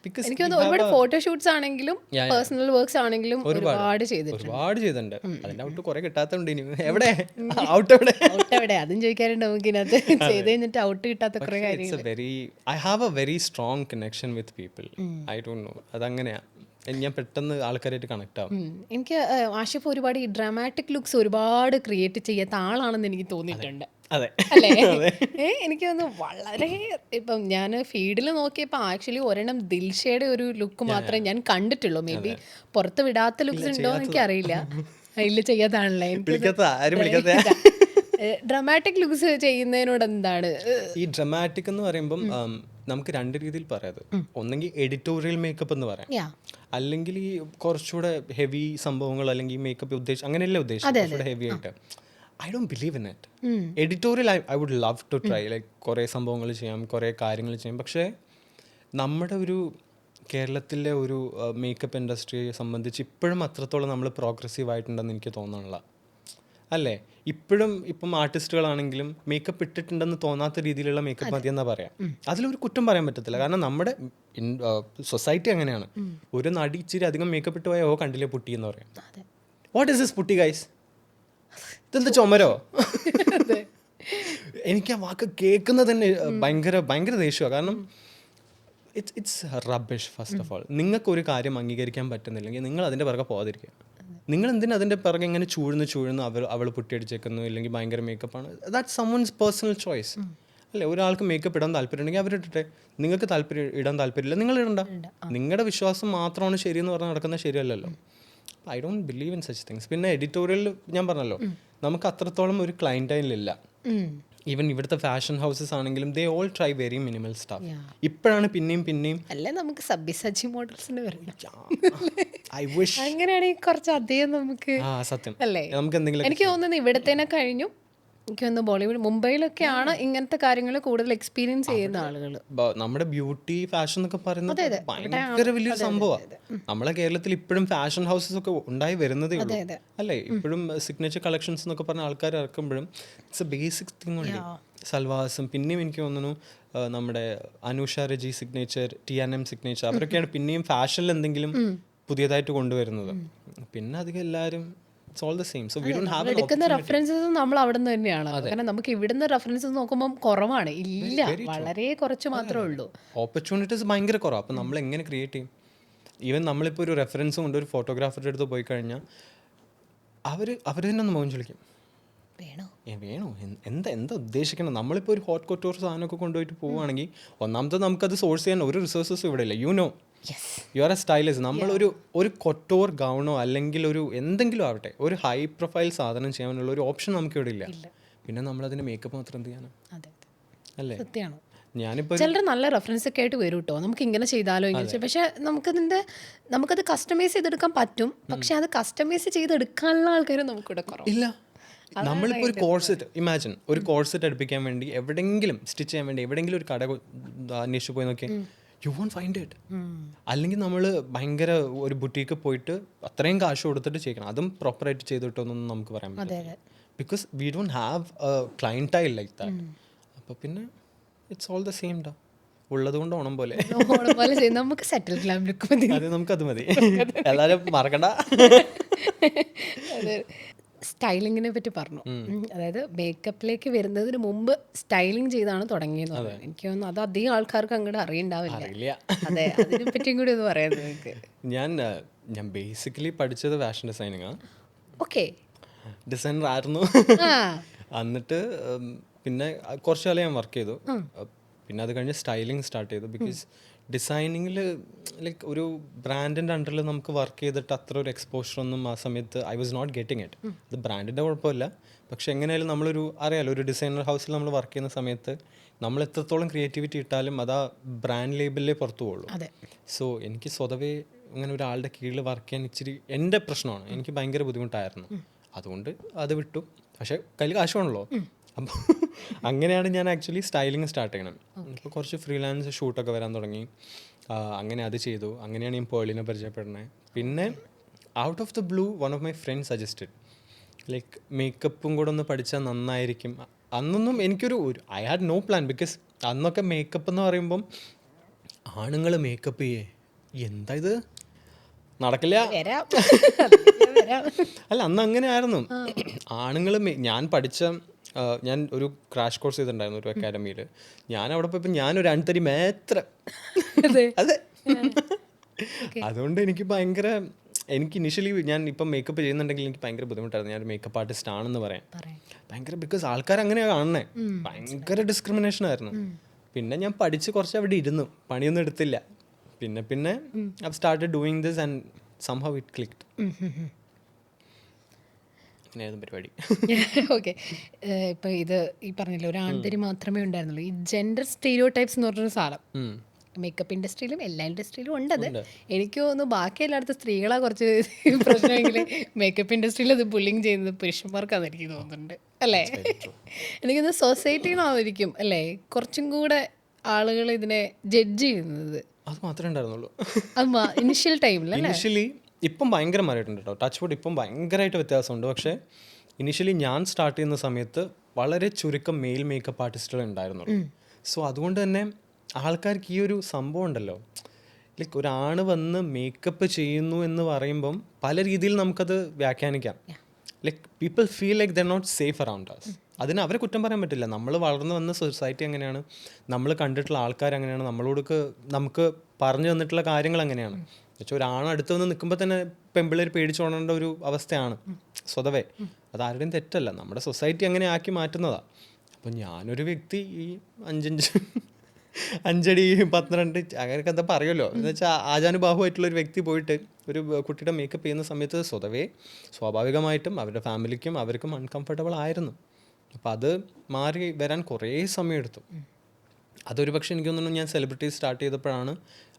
എനിക്ക് ഒരുപാട് ഫോട്ടോഷൂട്ട്സ് ആണെങ്കിലും പേഴ്സണൽ വർക്ക്സ് ആണെങ്കിലും ഒരുപാട് ചെയ്തിട്ടുണ്ട്. അതിന്റെ ഔട്ട് കുറെ കിട്ടാത്തതുണ്ട്. ഇനി എവിടെ ഔട്ട് എവിടെ അതും ചോദിക്കാറുണ്ട് നമുക്ക് ഇതിനകത്ത്. ചെയ്ത് കഴിഞ്ഞിട്ട് ഔട്ട് കിട്ടാത്ത കുറെ കാര്യങ്ങൾ. I have a very strong connection with people. I don't know, അതങ്ങനെയാ. ഞാൻ പെട്ടെന്ന് ആൾക്കാരായിട്ട് കണക്ട് ആവും. എനിക്ക് ആഷിഫ് ഒരുപാട് ഈ ഡ്രാമാറ്റിക് ലുക്സ് ഒരുപാട് ക്രിയേറ്റ് ചെയ്യാത്ത ആളാണെന്ന് എനിക്ക് തോന്നിയിട്ടുണ്ട്. അല്ലേ? എനിക്ക് തോന്നുന്നു വളരെ ഇപ്പം ഞാൻ ഫീഡിൽ നോക്കിയപ്പോൾ ആക്ച്വലി ഒരെണ്ണം ദിൽഷയുടെ ഒരു ലുക്ക് മാത്രമേ ഞാൻ കണ്ടിട്ടുള്ളൂ. മേ ബി പുറത്ത് വിടാത്ത ലുക്സ് ഉണ്ടോ എന്ന് എനിക്കറിയില്ല. അതിൽ ചെയ്യാത്താണല്ലേ ഡ്രാമാറ്റിക് ലുക്സ് ചെയ്യുന്നതിനോട് എന്താണ് ഈ ഡ്രാമാറ്റിക് എന്ന് പറയുമ്പം നമുക്ക് രണ്ട് രീതിയിൽ പറയാം. ഒന്നെങ്കിൽ എഡിറ്റോറിയൽ മേക്കപ്പ് എന്ന് പറയാം, അല്ലെങ്കിൽ ഈ കുറച്ചുകൂടെ ഹെവി സംഭവങ്ങൾ അല്ലെങ്കിൽ മേക്കപ്പ് അങ്ങനെയല്ലേ ഉദ്ദേശിച്ചത് ഹെവി ആയിട്ട്. I don't believe in it. Editorial I would love to try, like കുറേ സംഭവങ്ങൾ ചെയ്യാം, കുറേ കാര്യങ്ങൾ ചെയ്യാം. പക്ഷേ നമ്മുടെ ഒരു കേരളത്തിലെ ഒരു മേക്കപ്പ് ഇൻഡസ്ട്രിയെ സംബന്ധിച്ച് ഇപ്പോഴും അത്രത്തോളം നമ്മൾ പ്രോഗ്രസീവ് ആയിട്ടുണ്ടെന്ന് എനിക്ക് തോന്നുന്നില്ല. അല്ലേ? ഇപ്പം ആർട്ടിസ്റ്റുകളാണെങ്കിലും മേക്കപ്പ് ഇട്ടിട്ടുണ്ടെന്ന് തോന്നാത്ത രീതിയിലുള്ള മേക്കപ്പ് മതി എന്നാ പറയാം. അതിലൊരു കുറ്റം പറയാൻ പറ്റത്തില്ല. കാരണം നമ്മുടെ സൊസൈറ്റി അങ്ങനെയാണ്. ഒരു നടി ഇച്ചിരി അധികം മേക്കപ്പ് ഇട്ട് പോയാൽ കണ്ടില്ലേ പുട്ടി എന്ന് പറയാം. What is this putty guys? ഇതെന്താ ചുമരോ? എനിക്ക് ആ വാക്ക് കേൾക്കുന്നത് തന്നെ ഭയങ്കര ഭയങ്കര ദേഷ്യമാണ്. കാരണം it's rubbish. First of all, നിങ്ങൾക്ക് ഒരു കാര്യം അംഗീകരിക്കാൻ പറ്റുന്നില്ലെങ്കിൽ നിങ്ങൾ അതിൻ്റെ പിറകെ പോകാതിരിക്കുക. നിങ്ങൾ എന്തിനാ അതിൻ്റെ പിറകെ ഇങ്ങനെ ചൂഴ്ന്ന് അവൾ പുട്ടിയടിച്ചേക്കുന്നു, ഇല്ലെങ്കിൽ ഭയങ്കര മേക്കപ്പാണ്. ദാറ്റ് സമ്മൺസ് പേഴ്സണൽ ചോയ്സ് അല്ലേ? ഒരാൾക്ക് മേക്കപ്പ് ഇടാൻ താല്പര്യം ഉണ്ടെങ്കിൽ അവരിട്ടെ. നിങ്ങൾക്ക് ഇടാൻ താല്പര്യമില്ല, നിങ്ങൾ ഇടണ്ട. നിങ്ങളുടെ വിശ്വാസം മാത്രമാണ് ശരിയെന്ന് പറഞ്ഞാൽ നടക്കുന്നത് ശരിയല്ലല്ലോ. I don't believe in such things. പിന്നെ എഡിറ്റോറിയൽ ഞാൻ പറഞ്ഞല്ലോ, നമുക്ക് അത്രത്തോളം ഒരു ക്ലൈൻറ്റൈലില്ല. ഈവൻ ഇവിടുത്തെ ഫാഷൻ ഹൗസസ് ആണെങ്കിലും they all try very minimal staff. ഇപ്പോഴാണ് പിന്നെയും അല്ലേ നമുക്ക് സബ്യസജി മോഡൽസിന് വരണം. ഐ വിഷ് അങ്ങനെയാണെങ്കിൽ കുറച്ച് അധികം നമുക്ക് സത്യം അല്ലേ? നമുക്ക് എന്തെങ്കിലും എനിക്ക് തോന്നുന്നത് ഇവിടത്തേനെ കഴിഞ്ഞു എനിക്ക് തോന്നുന്നു ബോളിവുഡ് മുംബൈയിലൊക്കെയാണ് ഇങ്ങനത്തെ കാര്യങ്ങൾ കൂടുതൽ എക്സ്പീരിയൻസ് ചെയ്യുന്ന ആളുകൾ. നമ്മുടെ ബ്യൂട്ടി ഫാഷൻ എന്നൊക്കെ പറയുന്നത് ഭയങ്കര വലിയൊരു സംഭവമാണ്. നമ്മളെ കേരളത്തിൽ ഇപ്പോഴും ഫാഷൻ ഹൗസസ് ഒക്കെ ഉണ്ടായി വരുന്നതേ ഉള്ളൂ അല്ലേ? ഇപ്പോഴും സിഗ്നേച്ചർ കളക്ഷൻസ് എന്നൊക്കെ പറഞ്ഞ ആൾക്കാർ ഇറക്കുമ്പോഴും ഇറ്റ്സ് എ ബേസിക് തിങ് ഉണ്ട്. സൽവാസും പിന്നെയും എനിക്ക് തോന്നുന്നു നമ്മുടെ അനുഷ രജി സിഗ്നേച്ചർ, TNM സിഗ്നേച്ചർ, അവരൊക്കെയാണ് പിന്നെയും ഫാഷനിൽ എന്തെങ്കിലും പുതിയതായിട്ട് കൊണ്ടുവരുന്നത്. പിന്നെ അധികം എല്ലാവരും it's all the same, so we don't have an എടുക്കുന്ന റെഫറൻസസ് നമ്മൾ അവിടെ നിന്ന് തന്നെയാണ്. കാരണം നമുക്ക് ഇവിടുന്ന് റെഫറൻസസ് നോക്കുമ്പോൾ കുറവാണ്, ഇല്ല, വളരെ കുറച്ച് മാത്രമേ ഉള്ളൂ. ഓപ്പർച്യൂണിറ്റീസ് ഭയങ്കര കുറവാണ്. അപ്പം നമ്മൾ എങ്ങനെ ക്രിയേറ്റ് ചെയ്യും? ഈവൻ നമ്മളിപ്പോൾ ഒരു റെഫറൻസ് കൊണ്ട് ഒരു ഫോട്ടോഗ്രാഫറുടെ അടുത്ത് പോയി കഴിഞ്ഞാൽ അവർ തന്നെ ഒന്ന് മോൻ ചൊളിക്കും, വേണോ എന്താ ഉദ്ദേശിക്കണം. നമ്മളിപ്പോൾ ഒരു ഹോട്ട് കൊട്ടോർ സാധനമൊക്കെ കൊണ്ടുപോയിട്ട് പോവുകയാണെങ്കിൽ ഒന്നാമത്തെ നമുക്കത് സോഴ്സ് ചെയ്യാൻ ഒരു റിസോഴ്സസും ഇവിടെ ഇല്ല. You are A stylist. നമ്മളൊരു കൊട്ടോർ ഗൗണോ അല്ലെങ്കിൽ ഒരു എന്തെങ്കിലും ആവട്ടെ, ഒരു ഹൈ പ്രൊഫൈൽ സാധനം ചെയ്യാനുള്ള ഒരു ഓപ്ഷൻ നമുക്ക് ഇവിടെ ഇല്ല. പിന്നെ നമ്മളതിന് മേക്കപ്പ് മാത്രം എന്ത് ചെയ്യാനാണ് അല്ലേ? സത്യമാണ്. ഞാനിപ്പോൾ ചിലർ നല്ല റെഫറൻസ് ഒക്കെ ആയിട്ട് വരും കേട്ടോ, നമുക്ക് ഇങ്ങനെ ചെയ്താലോ ഇങ്ങനെ. പക്ഷെ നമുക്കത് കസ്റ്റമൈസ് ചെയ്തെടുക്കാൻ പറ്റും. പക്ഷെ അത് കസ്റ്റമൈസ് ചെയ്തെടുക്കാനുള്ള ആൾക്കാരും നമുക്കിവിടെ കുറവില്ല. നമ്മളിപ്പോൾ ഒരു കോഴ്സെറ്റ് ഇമാജിൻ, ഒരു കോഴ്സെറ്റ് അടുപ്പിക്കാൻ വേണ്ടി എവിടെയെങ്കിലും സ്റ്റിച്ച് ചെയ്യാൻ വേണ്ടി എവിടെയെങ്കിലും ഒരു കട അന്വേഷിച്ച് പോയി നോക്കി, യു വോണ്ട് ഫൈൻഡ് ഇറ്റ്. അല്ലെങ്കിൽ നമ്മൾ ഭയങ്കര ഒരു ബുട്ടീക്ക് പോയിട്ട് അത്രയും കാശ് കൊടുത്തിട്ട് ചെയ്യണം, അതും പ്രോപ്പറായിട്ട് ചെയ്തിട്ടൊന്നും നമുക്ക് പറയാൻ പറ്റില്ല. Because we don't have a clientele like that. അപ്പോൾ പിന്നെ ഇറ്റ്സ് ഓൾ ദ സെയിം ഡാ, ഉള്ളത് കൊണ്ട് ഓണം പോലെ നമുക്ക് സെറ്റിൽ ഗ്ലാം ലുക്ക് മതി. അതെ, നമുക്കത് മതി. എല്ലാവരും മറക്കണ്ട. സ്റ്റൈലിങ്ങിനെ പറ്റി പറഞ്ഞു. അതായത് മേക്കപ്പിലേക്ക് വരുന്നതിന് മുമ്പ് സ്റ്റൈലിംഗ് ചെയ്താണ് തുടങ്ങിയെന്ന് പറഞ്ഞു. എനിക്ക് തോന്നുന്നു അത് അധികം ആൾക്കാർക്ക് അങ്ങോട്ട് അറിയണ്ടാവില്ല. അതെ, അതിനെ പറ്റിയും കൂടി ഒന്ന് പറയാം നിങ്ങൾക്ക്. ഞാൻ ബേസിക്കലി പഠിച്ചത് ഫാഷൻ ഡിസൈനിങ്ങാണ്. ഓക്കെ, ഡിസൈനർ ആയിരുന്നു. എന്നിട്ട് പിന്നെ കുറച്ച് കാലം ഞാൻ വർക്ക് ചെയ്തു. പിന്നെ അത് കഴിഞ്ഞ് സ്റ്റൈലിംഗ് സ്റ്റാർട്ട് ചെയ്തു. ബിക്കോസ് ഡിസൈനിങ്ങിൽ ലൈക്ക് ഒരു ബ്രാൻഡിൻ്റെ അണ്ടറിൽ നമുക്ക് വർക്ക് ചെയ്തിട്ട് അത്ര ഒരു എക്സ്പോഷർ ഒന്നും ആ സമയത്ത് I was not getting it. അത് ബ്രാൻഡിൻ്റെ കുഴപ്പമില്ല, പക്ഷെ എങ്ങനെയായാലും നമ്മളൊരു അറിയാലോ, ഒരു ഡിസൈനർ ഹൗസിൽ നമ്മൾ വർക്ക് ചെയ്യുന്ന സമയത്ത് നമ്മൾ എത്രത്തോളം ക്രിയേറ്റിവിറ്റി ഇട്ടാലും അത് ആ ബ്രാൻഡ് ലേബലിലേ പുറത്തു പോകുള്ളൂ. സോ എനിക്ക് സ്വതവേ ഇങ്ങനെ ഒരാളുടെ കീഴിൽ വർക്ക് ചെയ്യാൻ ഇച്ചിരി എൻ്റെ പ്രശ്നമാണ്, എനിക്ക് ഭയങ്കര ബുദ്ധിമുട്ടായിരുന്നു. അതുകൊണ്ട് അത് വിട്ടു. പക്ഷേ കയ്യിൽ കാശുവാണല്ലോ. അപ്പോൾ അങ്ങനെയാണ് ഞാൻ ആക്ച്വലി സ്റ്റൈലിംഗ് സ്റ്റാർട്ട് ചെയ്യണം. ഇപ്പോൾ കുറച്ച് ഫ്രീലാൻസ് ഷൂട്ടൊക്കെ വരാൻ തുടങ്ങി. അങ്ങനെ അത് ചെയ്തു. അങ്ങനെയാണ് ഞാൻ പേളിനെ പരിചയപ്പെടുന്നത്. പിന്നെ out of the blue one of my friends suggested like മേക്കപ്പും കൂടെ ഒന്ന് പഠിച്ചാൽ നന്നായിരിക്കും. അന്നൊന്നും എനിക്കൊരു I had no plan. Because അന്നൊക്കെ മേക്കപ്പ് എന്ന് പറയുമ്പം ആണുങ്ങൾ മേക്കപ്പ് ചെയ്യേ, എന്താ ഇത് നടക്കില്ല. അല്ല, അന്ന് അങ്ങനെ ആയിരുന്നു. ആണുങ്ങൾ ഞാൻ ഞാൻ ഒരു ക്രാഷ് കോഴ്സ് ചെയ്തിട്ടുണ്ടായിരുന്നു ഒരു അക്കാഡമിയിൽ. ഞാൻ അവിടെ പോയപ്പോൾ ഞാനൊരു അൺതരി മേത്ര. അതെ, അതുകൊണ്ട് എനിക്ക് ഇനിഷ്യലി ഞാൻ ഇപ്പം മേക്കപ്പ് ചെയ്യുന്നുണ്ടെങ്കിൽ എനിക്ക് ഭയങ്കര ബുദ്ധിമുട്ടായിരുന്നു. ഞാനൊരു മേക്കപ്പ് ആർട്ടിസ്റ്റ് ആണെന്ന് പറയാൻ ഭയങ്കര. ബിക്കോസ് ആൾക്കാർ അങ്ങനെയാണ് കാണണേ. ഭയങ്കര ഡിസ്ക്രിമിനേഷൻ ആയിരുന്നു. പിന്നെ ഞാൻ പഠിച്ച് കുറച്ച് അവിടെ ഇരുന്നു, പണിയൊന്നും എടുത്തില്ല. പിന്നെ I started doing this and somehow it clicked. പരിപാടി. ഓക്കെ, ഇപ്പം ഇത് ഈ പറഞ്ഞല്ലോ ഒരു ആൺതരി മാത്രമേ ഉണ്ടായിരുന്നുള്ളൂ. ഈ ജെൻഡർ സ്റ്റീരിയോ ടൈപ്സ് എന്ന് പറഞ്ഞൊരു സാധനം മേക്കപ്പ് ഇൻഡസ്ട്രിയിലും എല്ലാ ഇൻഡസ്ട്രിയിലും ഉണ്ടത്. എനിക്ക് തോന്നുന്നു ബാക്കി എല്ലായിടത്തും സ്ത്രീകളാ കുറച്ച് പ്രശ്നമെങ്കിൽ മേക്കപ്പ് ഇൻഡസ്ട്രിയിൽ അത് ബുള്ളിങ് ചെയ്യുന്നത് പുരുഷന്മാർക്കാന്ന് എനിക്ക് തോന്നുന്നുണ്ട് അല്ലേ? എനിക്കൊന്ന് സൊസൈറ്റിന്നായിരിക്കും അല്ലേ കുറച്ചും കൂടെ ആളുകൾ ഇതിനെ ജഡ്ജ് ചെയ്യുന്നത്. അത് മാത്രമേ ഉണ്ടായിരുന്നുള്ളൂ ഇനിഷ്യൽ ടൈമിൽ. ഇനിഷ്യലി ഇപ്പം ഭയങ്കര മാറിയിട്ടുണ്ട് കേട്ടോ. ടച്ച് വുഡ് ഇപ്പം ഭയങ്കരമായിട്ട് വ്യത്യാസമുണ്ട്. പക്ഷേ ഇനീഷ്യലി ഞാൻ സ്റ്റാർട്ട് ചെയ്യുന്ന സമയത്ത് വളരെ ചുരുക്കം മെയിൽ മേക്കപ്പ് ആർട്ടിസ്റ്റുകൾ ഉണ്ടായിരുന്നുള്ളൂ. സോ അതുകൊണ്ട് തന്നെ ആൾക്കാർക്ക് ഈ ഒരു സംഭവം ഉണ്ടല്ലോ, ലൈക്ക് ഒരാണ് വന്ന് മേക്കപ്പ് ചെയ്യുന്നു എന്ന് പറയുമ്പം പല രീതിയിൽ നമുക്കത് വ്യാഖ്യാനിക്കാം. Like people feel like they're not safe around us. അതിന് അവരെ കുറ്റം പറയാൻ പറ്റില്ല. നമ്മൾ വളർന്നു വന്ന സൊസൈറ്റി അങ്ങനെയാണ്, നമ്മൾ കണ്ടിട്ടുള്ള ആൾക്കാർ അങ്ങനെയാണ്, നമുക്ക് പറഞ്ഞു തന്നിട്ടുള്ള കാര്യങ്ങൾ അങ്ങനെയാണ്. എന്നുവെച്ചാൽ ഒരാണ് അടുത്ത് വന്ന് നിൽക്കുമ്പോൾ തന്നെ പെമ്പിള്ളേർ പേടിച്ചോടേണ്ട ഒരു അവസ്ഥയാണ് സ്വതവേ. അതാരുടെയും തെറ്റല്ല, നമ്മുടെ സൊസൈറ്റി അങ്ങനെ ആക്കി മാറ്റുന്നതാണ്. അപ്പം ഞാനൊരു വ്യക്തി ഈ 5 അടി 12 അങ്ങനെയൊക്കെ എന്താ പറയുമല്ലോ എന്ന് വെച്ചാൽ ആജാനുബാഹുവായിട്ടുള്ളൊരു വ്യക്തി പോയിട്ട് ഒരു കുട്ടിയുടെ മേക്കപ്പ് ചെയ്യുന്ന സമയത്ത് സ്വതവേ സ്വാഭാവികമായിട്ടും അവരുടെ ഫാമിലിക്കും അവർക്കും അൺകംഫർട്ടബിൾ ആയിരുന്നു. അപ്പം അത് മാറി വരാൻ കുറേ സമയമെടുത്തു. അതൊരു പക്ഷേ എനിക്ക് തോന്നുന്നു ഞാൻ സെലിബ്രിറ്റീസ് സ്റ്റാർട്ട് ചെയ്തപ്പോഴാണ്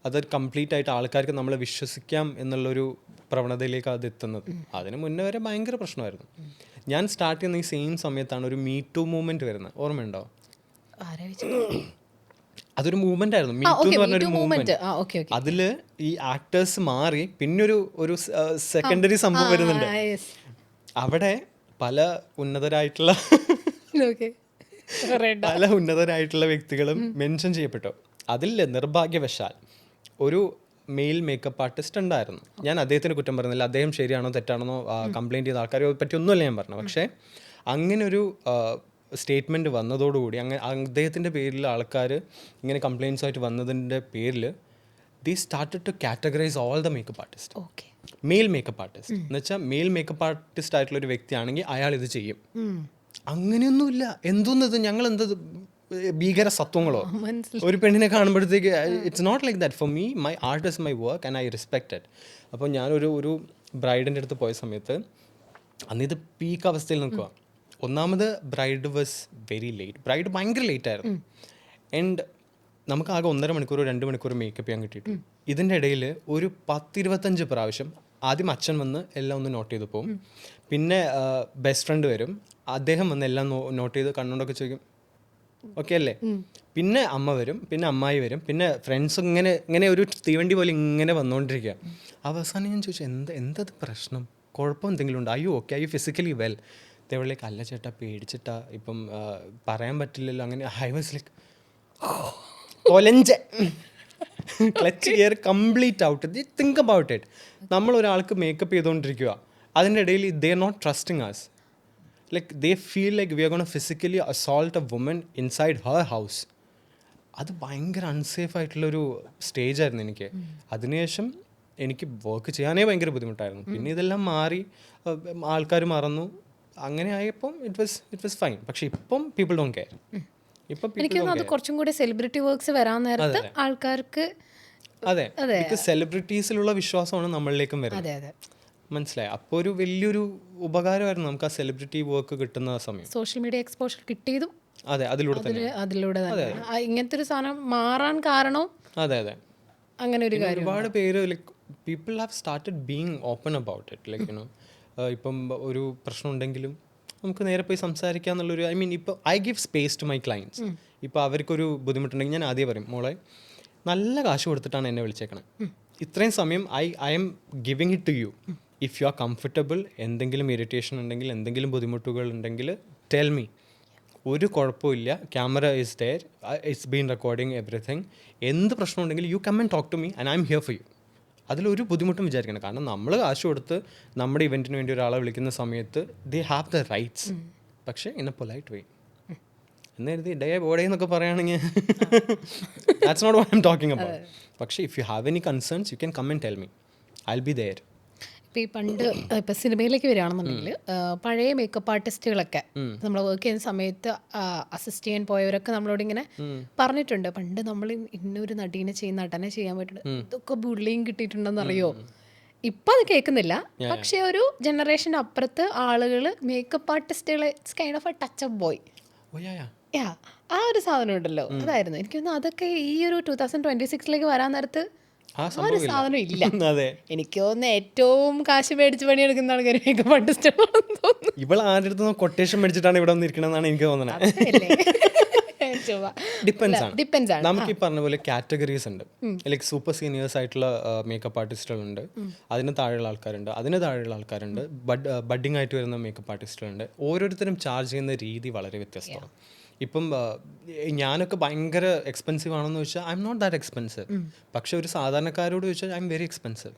അത് കംപ്ലീറ്റ് ആയിട്ട് ആൾക്കാർക്ക് നമ്മളെ വിശ്വസിക്കാം എന്നുള്ളൊരു പ്രവണതയിലേക്ക് അത് എത്തുന്നത്. അതിന് മുന്നേ വരെ ഭയങ്കര പ്രശ്നമായിരുന്നു. ഞാൻ സ്റ്റാർട്ട് ചെയ്യുന്ന ഈ സെയിം സമയത്താണ് ഒരു മീ ടു മൂവ്മെൻറ്റ് വരുന്നത്. ഓർമ്മയുണ്ടോ? അതൊരു മൂവ്മെന്റ് ആയിരുന്നു. മീ ടു എന്ന് പറഞ്ഞൊരു മൂവ്മെന്റ്. അതിൽ ഈ ആക്ടേഴ്സ് മാറി പിന്നെ ഒരു സെക്കൻഡറി സംഭവം വരുന്നുണ്ട്. അവിടെ പല ഉന്നതരായിട്ടുള്ള വ്യക്തികളും മെൻഷൻ ചെയ്യപ്പെട്ടു. അതിൽ നിർഭാഗ്യവശാൽ ഒരു മെയിൽ മേക്കപ്പ് ആർട്ടിസ്റ്റ് ഉണ്ടായിരുന്നു. ഞാൻ അദ്ദേഹത്തിന് കുറ്റം പറയുന്നില്ല, അദ്ദേഹം ശരിയാണോ തെറ്റാണെന്നോ കംപ്ലൈൻറ്റ് ചെയ്ത ആൾക്കാരെ പറ്റിയൊന്നുമല്ല ഞാൻ പറഞ്ഞു. പക്ഷേ അങ്ങനെ ഒരു സ്റ്റേറ്റ്മെൻറ്റ് വന്നതോടുകൂടി അദ്ദേഹത്തിൻ്റെ പേരിൽ ആൾക്കാർ ഇങ്ങനെ കംപ്ലയിൻസ് ആയിട്ട് വന്നതിൻ്റെ പേരിൽ they started to categorize all the makeup artist. Male makeup artist എന്ന് വെച്ചാൽ മെയിൽ മേക്കപ്പ് ആർട്ടിസ്റ്റ് ആയിട്ടുള്ള ഒരു വ്യക്തിയാണെങ്കിൽ അയാൾ ഇത് ചെയ്യും. അങ്ങനെയൊന്നുമില്ല. എന്തോന്നത് ഞങ്ങൾ എന്തത് ഭീകര സത്വങ്ങളോ ഒരു പെണ്ണിനെ കാണുമ്പോഴത്തേക്ക് it's not like that. For me my art is my work and I respect it. അപ്പോൾ ഞാനൊരു ബ്രൈഡിൻ്റെ അടുത്ത് പോയ സമയത്ത് അന്നിത് പീക്ക് അവസ്ഥയിൽ നിൽക്കുക. ഒന്നാമത് bride was very late. Bride ഭയങ്കര ലേറ്റ് ആയിരുന്നു. ആൻഡ് നമുക്ക് ആകെ 1.5 മണിക്കൂർ 2 മണിക്കൂർ മേക്കപ്പ് ചെയ്യാൻ കിട്ടിയിട്ടു. ഇതിൻ്റെ ഇടയിൽ ഒരു 10-25 പ്രാവശ്യം ആദ്യം അച്ഛൻ വന്ന് എല്ലാം ഒന്ന് നോട്ട് ചെയ്ത് പോകും. പിന്നെ ബെസ്റ്റ് ഫ്രണ്ട് വരും, അദ്ദേഹം വന്ന് എല്ലാം നോട്ട് ചെയ്ത് കണ്ണുകൊണ്ടൊക്കെ ചോദിക്കും ഓക്കെ അല്ലേ. പിന്നെ അമ്മ വരും, പിന്നെ അമ്മായി വരും, പിന്നെ ഫ്രണ്ട്സ് ഇങ്ങനെ ഒരു തീവണ്ടി പോലെ ഇങ്ങനെ വന്നുകൊണ്ടിരിക്കുക. അവസാനം ഞാൻ ചോദിച്ചു എന്തത് പ്രശ്നം, കുഴപ്പം എന്തെങ്കിലും ഉണ്ടോ, അയ്യോ ഓക്കെ അയ്യോ ഫിസിക്കലി വെൽ. ഇതേവളിലേക്ക് അല്ല ചേട്ടാ പേടിച്ചിട്ടാ, ഇപ്പം പറയാൻ പറ്റില്ലല്ലോ. അങ്ങനെ ഐ വാസ് ലൈക്ക് കൊലഞ്ച് clutch gear complete out. Think about it. നമ്മൾ ഒരാൾക്ക് മേക്കപ്പ് ചെയ്തുകൊണ്ടിരിക്കുക, അതിൻ്റെ ഇടയിൽ they are not trusting us. Like they feel like we are gonna physically assault a woman inside her house. അത് ഭയങ്കര അൺസേഫ് ആയിട്ടുള്ളൊരു സ്റ്റേജായിരുന്നു എനിക്ക്. അതിനുശേഷം എനിക്ക് വർക്ക് ചെയ്യാനേ ഭയങ്കര ബുദ്ധിമുട്ടായിരുന്നു. പിന്നെ ഇതെല്ലാം മാറി ആൾക്കാർ മറന്നു, അങ്ങനെ ആയപ്പോൾ ഇറ്റ് വാസ് ഫൈൻ. പക്ഷെ ഇപ്പം പീപ്പിൾ ഡോണ്ട് കെയർ. ഇപ്പം എനിക്ക് തോന്നുന്നു അത് കുറച്ചും കൂടി സെലിബ്രിറ്റി വർക്ക്സ് വരാൻ നേരത്ത് ആൾക്കാർക്ക് അതെ സെലിബ്രിറ്റീസിലുള്ള വിശ്വാസമാണ് നമ്മളിലേക്കും വരുന്നത്. മനസ്സിലായി. അപ്പോൾ ഒരു വലിയൊരു ഉപകാരമായിരുന്നു നമുക്ക് ആ സെലിബ്രിറ്റി വർക്ക് കിട്ടുന്ന സമയം. സോഷ്യൽ മീഡിയ എക്സ്പോഷർ കിട്ടിയതും അതെ അതിലൂടെ ഇങ്ങനത്തെ ഒരു സാധനം മാറാൻ കാരണം അതെ അങ്ങനെ ഒരു കാര്യം. ഒരുപാട് പേര് like people have started being open about it. Like you know ഇപ്പം ഒരു പ്രശ്നം ഉണ്ടെങ്കിലും നമുക്ക് നേരെ പോയി സംസാരിക്കുക എന്നുള്ളൊരു ഇപ്പോൾ I give space to my clients. ഇപ്പോൾ അവർക്കൊരു ബുദ്ധിമുട്ടുണ്ടെങ്കിൽ ഞാൻ ആദ്യം പറയും, മോളെ നല്ല കാശ് കൊടുത്തിട്ടാണ് എന്നെ വിളിച്ചേക്കണേ, ഇത്രയും സമയം I'm giving it to you. If you are comfortable, എന്തെങ്കിലും ഇറിറ്റേഷൻ ഉണ്ടെങ്കിൽ, എന്തെങ്കിലും ബുദ്ധിമുട്ടുകൾ ഉണ്ടെങ്കിൽ ടെൽ മീ. ഒരു കുഴപ്പമില്ല, camera is there, it's been recording everything. എന്ത് പ്രശ്നം ഉണ്ടെങ്കിൽ you come and talk to me and I'm here for you. അതിലൊരു ബുദ്ധിമുട്ടും വിചാരിക്കണം. കാരണം നമ്മൾ കാശ് കൊടുത്ത് നമ്മുടെ ഇവൻറ്റിന് വേണ്ടി ഒരാളെ വിളിക്കുന്ന സമയത്ത് ദേ ഹാവ് ദ റൈറ്റ്സ്. പക്ഷേ ഇൻ എ പൊലൈറ്റ് വേ. എന്ന് കരുതി ഡേ ബോഡേ എന്നൊക്കെ പറയുകയാണെങ്കിൽ that's not what I am talking about. പക്ഷേ if you have any concerns you can come and tell me, I will be there. ഇപ്പോൾ ഈ പണ്ട് ഇപ്പോൾ സിനിമയിലേക്ക് വരികയാണെന്നുണ്ടെങ്കിൽ പഴയ മേക്കപ്പ് ആർട്ടിസ്റ്റുകളൊക്കെ നമ്മൾ വർക്ക് ചെയ്യുന്ന സമയത്ത് അസിസ്റ്റ് ചെയ്യാൻ പോയവരൊക്കെ നമ്മളോട് ഇങ്ങനെ പറഞ്ഞിട്ടുണ്ട്, പണ്ട് നമ്മൾ ഇന്നൊരു നടനെ ചെയ്യാൻ പറ്റുന്നത് ഇതൊക്കെ ബുള്ളിങ് കിട്ടിയിട്ടുണ്ടെന്നറിയോ. ഇപ്പം അത് കേൾക്കുന്നില്ല. പക്ഷേ ഒരു ജനറേഷൻ്റെ അപ്പുറത്ത് ആളുകൾ മേക്കപ്പ് ആർട്ടിസ്റ്റുകളെ it's kind of a touch up boy. ആ ഒരു സാധനം ഉണ്ടല്ലോ, അതായിരുന്നു എനിക്ക് തോന്നുന്നു. അതൊക്കെ ഈ ഒരു 2026 വരാൻ നേരത്ത് ആ ഒരു സാധനം ഇല്ല. എനിക്ക് തോന്നുന്നു ഏറ്റവും കാശ് മേടിച്ച് പണിയെടുക്കുന്ന ആൾക്കാർ മേക്കപ്പ് ആർട്ടിസ്റ്റുകളാണെന്ന് തോന്നുന്നു. ഇവൾ ആരുടെ അടുത്ത് കൊട്ടേഷൻ മേടിച്ചിട്ടാണ് ഇവിടെ വന്നിരിക്കണമെന്നാണ് എനിക്ക് തോന്നുന്നത്. ഡിപ്പെൻസ് ആണ്. ഡിപ്പെൻസ് ആണ്. നമുക്ക് ഈ പറഞ്ഞ പോലെ കാറ്റഗറീസ് ഉണ്ട്. ലൈക്ക് സൂപ്പർ സീനിയേഴ്സ് ആയിട്ടുള്ള മേക്കപ്പ് ആർട്ടിസ്റ്റുകളുണ്ട്, അതിന് താഴെയുള്ള ആൾക്കാരുണ്ട്, അതിന് താഴെയുള്ള ആൾക്കാരുണ്ട്, ബഡ്ഡിങ് ആയിട്ട് വരുന്ന മേക്കപ്പ് ആർട്ടിസ്റ്റുകളുണ്ട്. ഓരോരുത്തരും ചാർജ് ചെയ്യുന്ന രീതി വളരെ വ്യത്യസ്തമാണ്. ഇപ്പം ഞാനൊക്കെ ഭയങ്കര എക്സ്പെൻസീവ് ആണെന്ന് വെച്ചാൽ I'm not that expensive. പക്ഷെ ഒരു സാധാരണക്കാരോട് ചോദിച്ചാൽ ഐ എം വെരി എക്സ്പെൻസീവ്.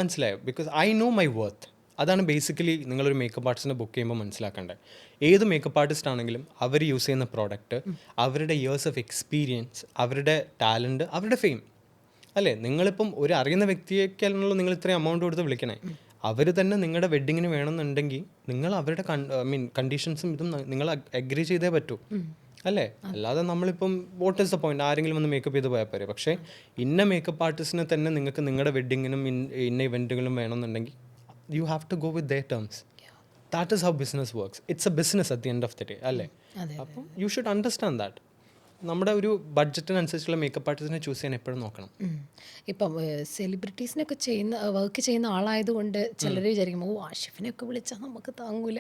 മനസ്സിലായോ? Because I know my worth. അതാണ് ബേസിക്കലി നിങ്ങളൊരു മേക്കപ്പ് ആർട്ടിസ്റ്റിനെ ബുക്ക് ചെയ്യുമ്പോൾ മനസ്സിലാക്കേണ്ടത്. ഏത് മേക്കപ്പ് ആർട്ടിസ്റ്റ് ആണെങ്കിലും അവർ യൂസ് ചെയ്യുന്ന പ്രോഡക്റ്റ്, അവരുടെ ഇയേഴ്സ് ഓഫ് എക്സ്പീരിയൻസ്, അവരുടെ ടാലൻറ്റ്, അവരുടെ ഫെയിം അല്ലേ. നിങ്ങളിപ്പം ഒരു അറിയുന്ന വ്യക്തിയേക്കാണല്ലോ നിങ്ങൾ ഇത്രയും എമൗണ്ട് കൊടുത്ത് വിളിക്കണേ. അവർ തന്നെ നിങ്ങളുടെ വെഡ്ഡിങ്ങിന് വേണമെന്നുണ്ടെങ്കിൽ നിങ്ങൾ അവരുടെ കണ്ടീഷൻസും ഇതും നിങ്ങൾ അഗ്രി ചെയ്തേ പറ്റൂ അല്ലേ. അല്ലാതെ നമ്മളിപ്പം വാട്ട് ഈസ് ദ പോയിന്റ്, ആരെങ്കിലും വന്ന് മേക്കപ്പ് ചെയ്ത് പോയാൽ പോരെ. പക്ഷേ ഇന്ന മേക്കപ്പ് ആർട്ടിസ്റ്റിനെ തന്നെ നിങ്ങൾക്ക് നിങ്ങളുടെ വെഡ്ഡിങ്ങിനും ഇന്ന ഇവൻറ്റുകളും വേണമെന്നുണ്ടെങ്കിൽ you have to go with their terms. That is how business works. It's a business at the end of the day അല്ലേ. അപ്പം you should understand that. നമ്മുടെ ഒരു ബഡ്ജറ്റിനനുസരിച്ചുള്ള മേക്കപ്പ് ആർട്ടിസ്റ്റിനെ ചൂസ് ചെയ്യാൻ എപ്പോഴും നോക്കണം. ഇപ്പം സെലിബ്രിറ്റീസിനൊക്കെ വർക്ക് ചെയ്യുന്ന ആളായതുകൊണ്ട് ചിലർ വിചാരിക്കും ഓ ആഷിഫിനെയൊക്കെ വിളിച്ചാൽ നമുക്ക് താങ്ങൂല,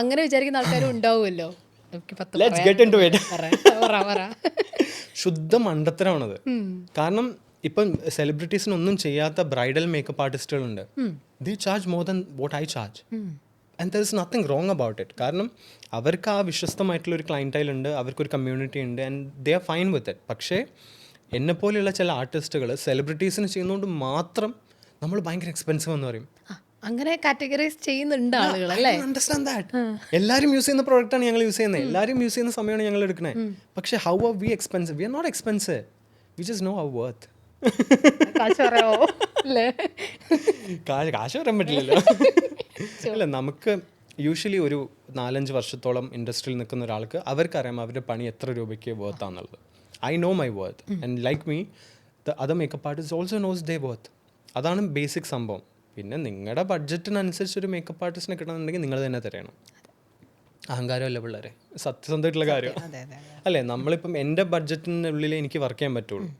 അങ്ങനെ വിചാരിക്കുന്ന ആൾക്കാരും ഉണ്ടാവുമല്ലോ. Let's get into it. ശുദ്ധ മണ്ടത്തരമാണത്. കാരണം ഇപ്പം സെലിബ്രിറ്റീസിനൊന്നും ചെയ്യാത്ത ബ്രൈഡൽ മേക്കപ്പ് ആർട്ടിസ്റ്റുകളുണ്ട്. They charge more than what I charge and there is nothing wrong about it. കാരണം അവർക്ക് ആ വിശ്വസ്തമായിട്ടുള്ളൊരു ക്ലയൻറ്റൈൽ ഉണ്ട്, അവർക്കൊരു കമ്മ്യൂണിറ്റി ഉണ്ട് and they are fine with it. പക്ഷേ എന്നെപ്പോലെയുള്ള ചില ആർട്ടിസ്റ്റുകൾ സെലിബ്രിറ്റീസിന് ചെയ്യുന്നതുകൊണ്ട് മാത്രം നമ്മൾ ഭയങ്കര എക്സ്പെൻസീവ് എന്ന് പറയും. അങ്ങനെ കാറ്റഗറൈസ് ചെയ്യുന്നുണ്ട് ആളുകൾ അല്ലേ. Understand that. എല്ലാവരും യൂസ് ചെയ്യുന്ന പ്രോഡക്റ്റാണ് ഞങ്ങൾ യൂസ് ചെയ്യുന്നത്, എല്ലാവരും യൂസ് ചെയ്യുന്ന സമയമാണ് ഞങ്ങൾ എടുക്കുന്നത്. പക്ഷേ how are we expensive? We are not expensive, we just know our worth. കാശ് പറയാമോ അല്ലേ? കാശ് പറയാൻ പറ്റില്ലല്ലോ. അല്ല, നമുക്ക് യൂഷ്വലി ഒരു 4-5 വർഷത്തോളം ഇൻഡസ്ട്രിയിൽ നിൽക്കുന്ന ഒരാൾക്ക് അവർക്കറിയാം അവരുടെ പണി എത്ര രൂപയ്ക്ക് വർത്താന്നുള്ളത്. I know my worth and like me the other makeup artist also knows they worth. അതാണ് ബേസിക് സംഭവം. പിന്നെ നിങ്ങളുടെ ബഡ്ജറ്റിനനുസരിച്ച് ഒരു മേക്കപ്പ് ആർട്ടിസ്റ്റിനെ കിട്ടണമെന്നുണ്ടെങ്കിൽ നിങ്ങൾ തന്നെ തരണം. അഹങ്കാരമല്ല പിള്ളേരെ, സത്യസന്ധമായിട്ടുള്ള കാര്യം അല്ലേ. നമ്മളിപ്പം എൻ്റെ ബഡ്ജറ്റിനുള്ളിൽ എനിക്ക് വർക്ക് ചെയ്യാൻ പറ്റുള്ളൂ.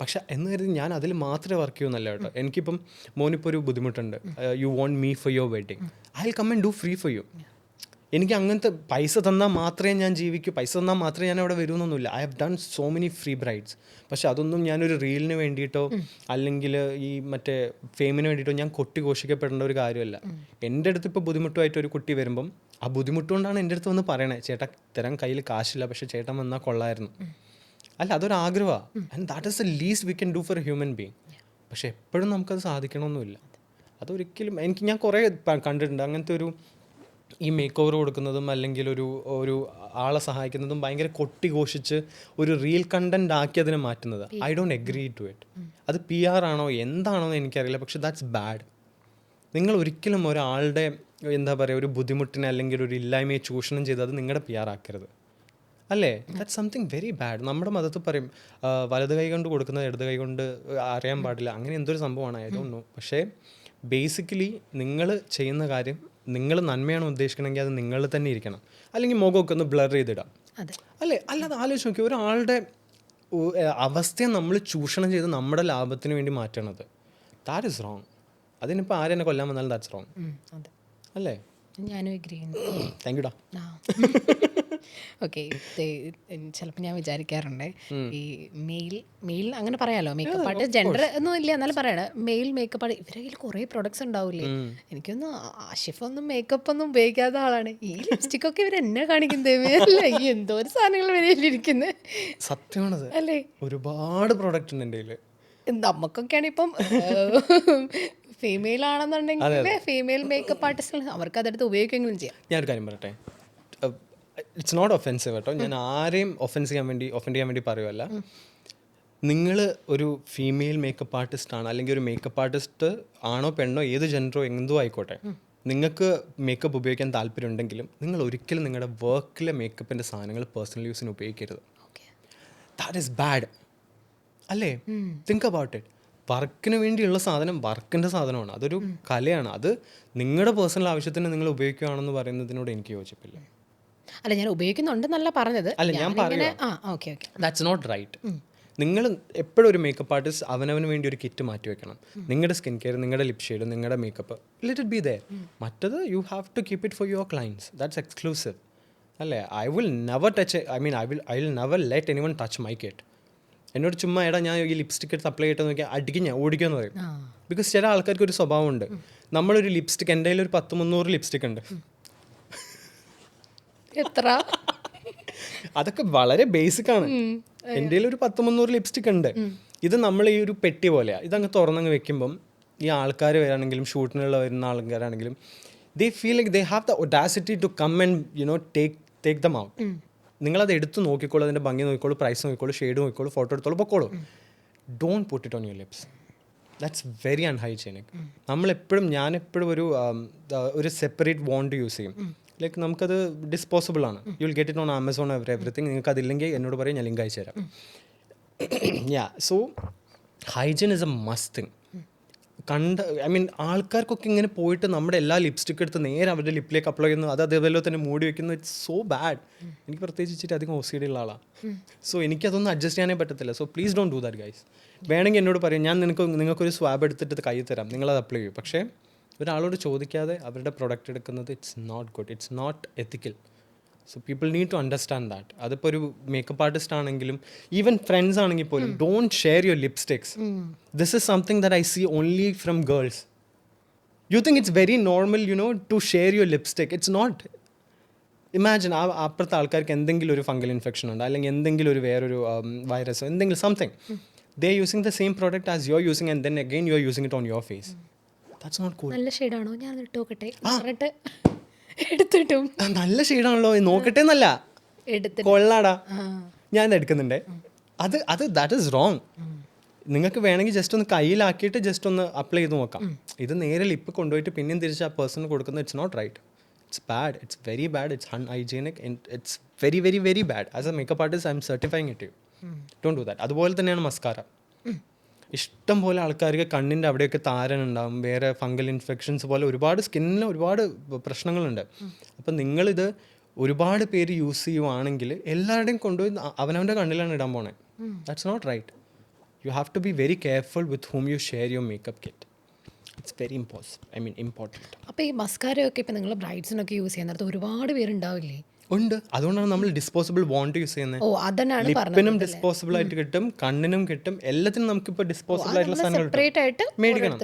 പക്ഷെ എന്ന് കരുതി ഞാൻ അതിൽ മാത്രമേ വർക്ക് ചെയ്യുന്നല്ല കേട്ടോ. എനിക്കിപ്പം മോനിപ്പോൾ ഒരു ബുദ്ധിമുട്ടുണ്ട്, you want me for your wedding, I will come and do free for you. എനിക്ക് അങ്ങനത്തെ പൈസ തന്നാൽ മാത്രമേ ഞാൻ ജീവിക്കൂ, പൈസ തന്നാൽ മാത്രമേ ഞാൻ അവിടെ വരുമെന്നൊന്നുമില്ല. I have done so many free brides. പക്ഷെ അതൊന്നും ഞാനൊരു റീലിന് വേണ്ടിയിട്ടോ അല്ലെങ്കിൽ ഈ മറ്റേ ഫെയിമിന് വേണ്ടിയിട്ടോ ഞാൻ കൊട്ടിഘോഷിക്കപ്പെടേണ്ട ഒരു കാര്യമല്ല. എൻ്റെ അടുത്ത് ഇപ്പോൾ ബുദ്ധിമുട്ടുമായിട്ട് ഒരു കുട്ടി വരുമ്പം ആ ബുദ്ധിമുട്ടുകൊണ്ടാണ് എൻ്റെ അടുത്ത് വന്ന് പറയണേ, ചേട്ടാ തരാൻ കയ്യിൽ കാശില്ല, പക്ഷേ ചേട്ടൻ വന്നാൽ കൊള്ളായിരുന്നു. അല്ല, അതൊരു ആഗ്രഹമാണ്. And that is the least we can do for A human being. പക്ഷെ എപ്പോഴും നമുക്കത് സാധിക്കണമെന്നില്ല. അതൊരിക്കലും ഞാൻ കുറേ കണ്ടിട്ടുണ്ട് അങ്ങനത്തെ ഒരു ഈ മേക്ക് ഓവർ കൊടുക്കുന്നതും അല്ലെങ്കിൽ ഒരു ആളെ സഹായിക്കുന്നതും ഭയങ്കര കൊട്ടിഘോഷിച്ച് ഒരു റീൽ കണ്ടന്റ് ആക്കി അതിനെ മാറ്റുന്നത്. I don't agree to it. അത് PR ആണോ എന്താണോ എന്ന് എനിക്കറിയില്ല, പക്ഷെ ദാറ്റ്സ് ബാഡ്. നിങ്ങൾ ഒരിക്കലും ഒരാളുടെ എന്താ പറയുക ഒരു ബുദ്ധിമുട്ടിനെ അല്ലെങ്കിൽ ഒരു ഇല്ലായ്മയെ ചൂഷണം ചെയ്ത് അത് നിങ്ങളുടെ PR ആക്കരുത് അല്ലേ. That's something very bad. നമ്മുടെ മതത്തിൽ പറയും വലത് കൈ കൊണ്ട് കൊടുക്കുന്നത് ഇടത് കൈ കൊണ്ട് അറിയാൻ പാടില്ല, അങ്ങനെ എന്തൊരു സംഭവമാണ് ഐ ഡോണ്ട് നോ. പക്ഷേ ബേസിക്കലി നിങ്ങൾ ചെയ്യുന്ന കാര്യം നിങ്ങൾ നന്മയാണ് ഉദ്ദേശിക്കണമെങ്കിൽ അത് നിങ്ങൾ തന്നെ ഇരിക്കണം. അല്ലെങ്കിൽ മുഖമൊക്കെ ഒന്ന് ബ്ലർ ചെയ്തിടാം അല്ലേ. അല്ലാതെ ആലോചിച്ച് നോക്കി ഒരാളുടെ അവസ്ഥയെ നമ്മൾ ചൂഷണം ചെയ്ത് നമ്മുടെ ലാഭത്തിന് വേണ്ടി മാറ്റണത്, ദാറ്റ് ഇസ് റോങ്. അതിനിപ്പോൾ ആരെന്നെ കൊല്ലാൻ വന്നാലും ദാറ്റ്സ് റോങ് അല്ലേ. ഞാനും എഗ്രി ചെയ്യുന്നു. താങ്ക് യുടാ. ഓക്കെ, ചിലപ്പോൾ ഞാൻ വിചാരിക്കാറുണ്ട് ഈ മെയിൽ അങ്ങനെ പറയാലോ, മേക്കപ്പ് ആർട്ടിസ്റ്റ് ജെൻഡർ ഒന്നും ഇല്ല എന്നാലും പറയണ മെയിൽ മേക്കപ്പ് ആർട്ടിസ്റ്റ് ഇവരുടെ കയ്യിൽ കുറേ പ്രൊഡക്ട്സ് ഉണ്ടാവില്ലേ. എനിക്കൊന്നും ആഷിഫ് ഒന്നും മേക്കപ്പ് ഒന്നും ഉപയോഗിക്കാത്ത ആളാണ്. ഈ ലിപ്സ്റ്റിക് ഒക്കെ ഇവർ എന്നെ കാണിക്കുന്നത് അല്ല, ഈ എന്തോ ഒരു സാധനങ്ങൾ വരെയിലിരിക്കുന്നത്. സത്യമാണത് അല്ലേ. ഒരുപാട് പ്രൊഡക്റ്റ് ഉണ്ട് എൻ്റെ കയ്യിൽ. നമുക്കൊക്കെയാണ് ഇപ്പം ഫീമെയിൽ ആണെന്നുണ്ടെങ്കിൽ ഫീമെയിൽ മേക്കപ്പ് ആർട്ടിസ്റ്റുകൾ അവർക്ക് അതെടുത്ത് ഉപയോഗിക്കുകയെങ്കിലും ചെയ്യാം. ഞാനൊരു കാര്യം പറയട്ടെ, ഇറ്റ്സ് നോട്ട് ഒഫെൻസീവ് കേട്ടോ. ഞാൻ ആരെയും ഒഫെൻഡ് ചെയ്യാൻ വേണ്ടി പറയുമല്ല. നിങ്ങൾ ഒരു ഫീമെയിൽ മേക്കപ്പ് ആർട്ടിസ്റ്റ് ആണ് അല്ലെങ്കിൽ ഒരു മേക്കപ്പ് ആർട്ടിസ്റ്റ് ആണോ പെണ്ണോ ഏത് ജെൻഡറോ എന്തോ ആയിക്കോട്ടെ, നിങ്ങൾക്ക് മേക്കപ്പ് ഉപയോഗിക്കാൻ താല്പര്യം ഉണ്ടെങ്കിലും നിങ്ങൾ ഒരിക്കലും നിങ്ങളുടെ വർക്കിലെ മേക്കപ്പിൻ്റെ സാധനങ്ങൾ പേഴ്സണൽ യൂസിന് ഉപയോഗിക്കരുത്. ദാറ്റ് ഈസ് ബാഡ് അല്ലേ. Think about it. വർക്കിന് വേണ്ടിയുള്ള സാധനം വർക്കിൻ്റെ സാധനമാണ്, അതൊരു കലയാണ്. അത് നിങ്ങളുടെ പേഴ്സണൽ ആവശ്യത്തിന് നിങ്ങൾ ഉപയോഗിക്കുകയാണെന്ന് പറയുന്നതിനോട് എനിക്ക് യോജിപ്പില്ല. അല്ല, ഞാൻ ഉപയോഗിക്കുന്നുണ്ടെന്നല്ല പറഞ്ഞത്. അല്ല, ഞാൻ പറയുക ദാറ്റ്സ് നോട്ട് റൈറ്റ്. നിങ്ങൾ എപ്പോഴും ഒരു മേക്കപ്പ് ആർട്ടിസ്റ്റ് അവനവന് വേണ്ടി ഒരു കിറ്റ് മാറ്റി വെക്കണം. നിങ്ങളുടെ സ്കിൻ കെയർ, നിങ്ങളുടെ ലിപ് ഷെയ്ഡ്, നിങ്ങളുടെ makeup, let it be there. മറ്റത് you have to keep it for your clients. That's exclusive അല്ലേ? I will never touch, I mean I will never let anyone touch my kit. എന്നോട് ചുമ്മാ എടാ ഞാൻ ഈ lipstick എടുത്ത് apply ചെയ്തിട്ട് നോക്കിയാൽ അടിക്കും, ഞാൻ ഓടിക്കുമെന്ന് പറയും. ബിക്കോസ് ചില ആൾക്കാർക്ക് ഒരു സ്വഭാവമുണ്ട്, നമ്മളൊരു ലിപ്സ്റ്റിക്, എൻ്റെ കയ്യിൽ ഒരു 100-300 ലിപ്സ്റ്റിക് ഉണ്ട്. എത്ര? അതൊക്കെ വളരെ ബേസിക് ആണ്. എൻ്റെ കയ്യിൽ ഒരു 100-300 ലിപ്സ്റ്റിക് ഉണ്ട്. ഇത് നമ്മൾ ഈ ഒരു പെട്ടി പോലെയാണ്. ഇതങ്ങ് തുറന്നങ്ങ് വെക്കുമ്പം ഈ ആൾക്കാർ വരാണെങ്കിലും ഷൂട്ടിനുള്ള വരുന്ന ആൾക്കാരാണെങ്കിലും they feel like they have the audacity to come and take them out. നിങ്ങളത് എടുത്ത് നോക്കിക്കോളൂ, അതിൻ്റെ ഭംഗി നോക്കിക്കോളൂ, പ്രൈസ് നോക്കിക്കോളൂ, ഷെയ്ഡ് നോക്കിക്കോളൂ, ഫോട്ടോ എടുത്തോളൂ, പൊക്കോളൂ. Don't put it on your lips. That's very unhygienic. ഞാനെപ്പോഴും ഒരു സെപ്പറേറ്റ് വോണ്ട് യൂസ് ചെയ്യും. ലൈക്ക് നമുക്കത് ഡിസ്പോസിബിൾ ആണ്. You will get it on Amazon everything. നിങ്ങൾക്ക് അതില്ലെങ്കിൽ എന്നോട് പറയും, ഞാൻ ലിങ്ക് അയച്ചു തരാം. So hygiene is A must thing. ആൾക്കാർക്കൊക്കെ ഇങ്ങനെ പോയിട്ട് നമ്മുടെ എല്ലാ ലിപ്സ്റ്റിക് എടുത്ത് നേരെ അവരുടെ ലിപ്പിലേക്ക് അപ്ലൈ ചെയ്യുന്നു, അത് അതേപോലെ തന്നെ മൂടി വെക്കുന്നു. It's so bad. എനിക്ക് പ്രത്യേകിച്ച് ഇച്ചിരി അധികം OCD ഉള്ള ആളാണ്. സോ എനിക്കതൊന്നും അഡ്ജസ്റ്റ് ചെയ്യാനേ പറ്റത്തില്ല. So please don't do that guys. വേണമെങ്കിൽ എന്നോട് പറയും, ഞാൻ നിങ്ങൾക്കൊരു സ്വാബ് എടുത്തിട്ട് കൈ തരാം, നിങ്ങളത് അപ്ലൈ ചെയ്യും. പക്ഷേ ഒരാളോട് ചോദിക്കാതെ അവരുടെ പ്രൊഡക്റ്റ് എടുക്കുന്നത് it's not good, it's not ethical. So people need to understand that. അതിപ്പോൾ ഒരു മേക്കപ്പ് ആർട്ടിസ്റ്റ് ആണെങ്കിലും ഈവൻ ഫ്രണ്ട്സ് ആണെങ്കിൽ പോലും don't share your lipsticks. This is something that I see only from girls. You think it's very normal to share your lipstick. It's not. Imagine അപ്പുറത്തെ ആൾക്കാർക്ക് എന്തെങ്കിലും ഒരു fungal infection ഉണ്ട്, അല്ലെങ്കിൽ എന്തെങ്കിലും ഒരു വേറൊരു വൈറസോ എന്തെങ്കിലും something, they using the same product as you are using and then again you are using it on your face. That's not cool. നല്ല ഷെയ്ഡാണോ, ഞാൻ ഇട്ട് നോക്കട്ടെ എന്നിട്ട് എടുത്തിട്ടും. നല്ല ഷെയ്ഡാണല്ലോ, നോക്കട്ടെ എന്നല്ല, കൊള്ളാടാ, ഞാൻ ഇത് എടുക്കുന്നുണ്ടേ. That is wrong. നിങ്ങൾക്ക് വേണമെങ്കിൽ ജസ്റ്റ് ഒന്ന് കയ്യിലാക്കിയിട്ട് ജസ്റ്റ് ഒന്ന് അപ്ലൈ ചെയ്ത് നോക്കാം. ഇത് നേരെ ലിപ്പ് കൊണ്ടുപോയിട്ട് പിന്നെയും തിരിച്ച് ആ പേഴ്സണ് കൊടുക്കുന്നത് it's not right. It's bad, it's very bad, it's unhygienic, it's very very very bad. As a makeup artist I am certifying it you. Don't do that. അതുപോലെ തന്നെയാണ് മസ്കാര. ഇഷ്ടം പോലെ ആൾക്കാർക്ക് കണ്ണിൻ്റെ അവിടെയൊക്കെ താരനുണ്ടാവും, വേറെ ഫംഗൽ ഇൻഫെക്ഷൻസ് പോലെ ഒരുപാട് സ്കിന്നിന് ഒരുപാട് പ്രശ്നങ്ങളുണ്ട്. അപ്പം നിങ്ങളിത് ഒരുപാട് പേര് യൂസ് ചെയ്യുവാണെങ്കിൽ എല്ലാവരുടെയും കൊണ്ടുപോയി അവനവൻ്റെ കണ്ണിലാണ് ഇടാൻ പോണേ. That's not right. You have to be very careful with whom you share your makeup kit. It's very important. അപ്പോൾ ഈ മസ്കാരയൊക്കെ ഇപ്പം നിങ്ങൾ ബ്രൈഡ്സിനൊക്കെ യൂസ് ചെയ്യുന്നിടത്ത് ഒരുപാട് പേരുണ്ടാവില്ലേ? ഉണ്ട്. അതുകൊണ്ടാണ് നമ്മൾ ഡിസ്പോസിബിൾ വോണ്ട് യൂസ് ചെയ്യുന്നത്. ഓ, അതാണ് ലിപ്പിനും ഡിസ്പോസിബിൾ ആയിട്ട് കിട്ടും, കണ്ണിനും കിട്ടും, എല്ലാത്തിനും നമുക്കിപ്പോൾ ഡിസ്പോസിബിൾ ആയിട്ടുള്ള സാധനങ്ങൾ മേടിക്കണം.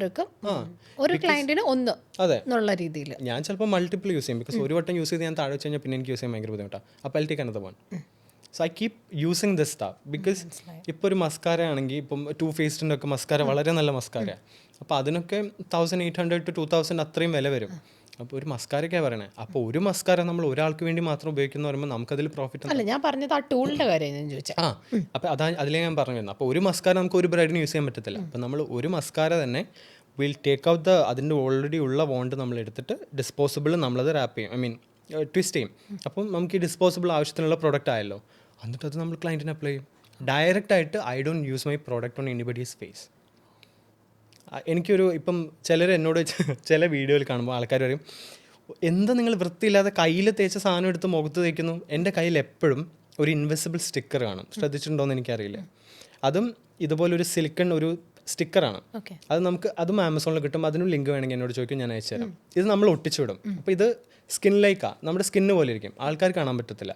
ഒരു ക്ലയന്റിന് ഒന്ന് അതെ എന്നുള്ള രീതിയിൽ ഞാൻ ചിലപ്പോൾ മൾട്ടിപ്പിൾ യൂസ് ചെയ്യും. ബിക്കോസ് ഒരു വട്ടം യൂസ് ചെയ്ത് ഞാൻ താഴെ വെച്ച് കഴിഞ്ഞാൽ പിന്നെ എനിക്ക് യൂസ് ചെയ്യാൻ ഭയങ്കര ബുദ്ധിമുട്ടാണ്. അപ്പോൾ I take another one. So I keep using this staff. Because ഇപ്പോൾ ഒരു മസ്കാര ആണെങ്കിൽ ഇപ്പം Too Facedൻ്റെ ഒക്കെ മസ്കാര വളരെ നല്ല മസ്കാര. അപ്പോൾ അതിനൊക്കെ 1800 to 2000 അത്രയും വില വരും. അപ്പോൾ ഒരു മസ്കാരയൊക്കെയാണ് പറയണേ. അപ്പോൾ ഒരു മസ്കാര നമ്മൾ ഒരാൾക്ക് വേണ്ടി മാത്രം ഉപയോഗിക്കുന്ന പറയുമ്പോൾ നമുക്കതിൽ പ്രോഫിറ്റ് അല്ല. ഞാൻ പറഞ്ഞത് ആ ടൂളിൻ്റെ കാര്യം ഞാൻ ചോദിച്ചത്. അപ്പോൾ അതിലേ ഞാൻ പറഞ്ഞു വരുന്നത്. അപ്പോൾ ഒരു മസ്കാര നമുക്ക് ഒരു ബ്രൈഡിന് യൂസ് ചെയ്യാൻ പറ്റത്തില്ല. അപ്പോൾ നമ്മൾ ഒരു മസ്കാര തന്നെ വിൽ ടേക്ക് ഔട്ട് അതിൻ്റെ ഓൾറെഡി ഉള്ള വോണ്ട് നമ്മൾ എടുത്തിട്ട് ഡിസ്പോസിബിൾ നമ്മളത് റാപ്പ് ചെയ്യും, ട്വിസ്റ്റ് ചെയ്യും. അപ്പം നമുക്ക് ഈ ഡിസ്പോസിബിൾ ആവശ്യത്തിനുള്ള പ്രോഡക്റ്റ് ആയല്ലോ, എന്നിട്ട് അത് നമ്മൾ ക്ലയൻറ്റിന് അപ്ലൈ ചെയ്യും. ഡയറക്റ്റായിട്ട് I don't use my product on anybody's face. ഇപ്പം ചിലർ എന്നോട് ചില വീഡിയോയിൽ കാണുമ്പോൾ ആൾക്കാർ പറയും, എന്താ നിങ്ങൾ വൃത്തിയില്ലാതെ കയ്യിൽ തേച്ച സാധനം എടുത്ത് മുഖത്ത് തേക്കുന്നു. എൻ്റെ കയ്യിൽ എപ്പോഴും ഒരു ഇൻവിസിബിൾ സ്റ്റിക്കർ കാണും. ശ്രദ്ധിച്ചിട്ടുണ്ടോ എന്ന് എനിക്കറിയില്ല. അതും ഇതുപോലൊരു സിലിക്കൺ ഒരു സ്റ്റിക്കറാണ്. അതും ആമസോണിൽ കിട്ടും. അതിനും ലിങ്ക് വേണമെങ്കിൽ എന്നോട് ചോദിക്കും, ഞാൻ അയച്ചു തരാം. ഇത് നമ്മൾ ഒട്ടിച്ചു വിടും. അപ്പോൾ ഇത് സ്കിന്നിലേക്കാണ്, നമ്മുടെ സ്കിന്ന് പോലെ ഇരിക്കും, ആൾക്കാർ കാണാൻ പറ്റത്തില്ല.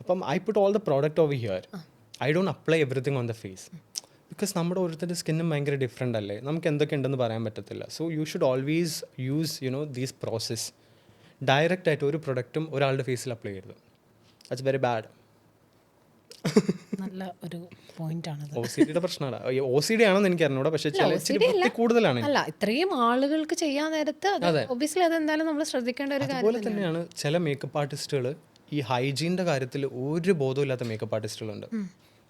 അപ്പം I put all the product over here. I don't apply everything on the face. Because നമ്മുടെ ഓരോരുത്തരുടെ സ്കിന്നും ഭയങ്കര ഡിഫറെൻ്റ് അല്ലേ, നമുക്ക് എന്തൊക്കെ ഉണ്ടെന്ന് പറയാൻ പറ്റത്തില്ല. So you should always use these process. ഡയറക്റ്റായിട്ട് ഒരു പ്രൊഡക്റ്റും ഒരാളുടെ ഫേസിൽ അപ്ലൈ ചെയ്യരുത്. That's very bad. നല്ല ഒരു പോയിന്റാണ്. OCD പ്രശ്നമാണ്. OCD ആണെന്ന് എനിക്ക് അറിഞ്ഞൂടാ, പക്ഷേ ചില കൂടുതലാണ്. അല്ല, ഇത്രയും ആളുകൾക്ക് ചെയ്യാൻ നേരത്ത് ഒബ്വിയസ്ലി അതെന്തായാലും നമ്മൾ ശ്രദ്ധിക്കേണ്ട ഒരു കാര്യം. അതുപോലെ തന്നെയാണ് ചില മേക്കപ്പ് ആർട്ടിസ്റ്റുകൾ ഈ ഹൈജീൻ്റെ കാര്യത്തിൽ ഒരു ബോധമില്ലാത്ത മേക്കപ്പ് ആർട്ടിസ്റ്റുകളുണ്ട്.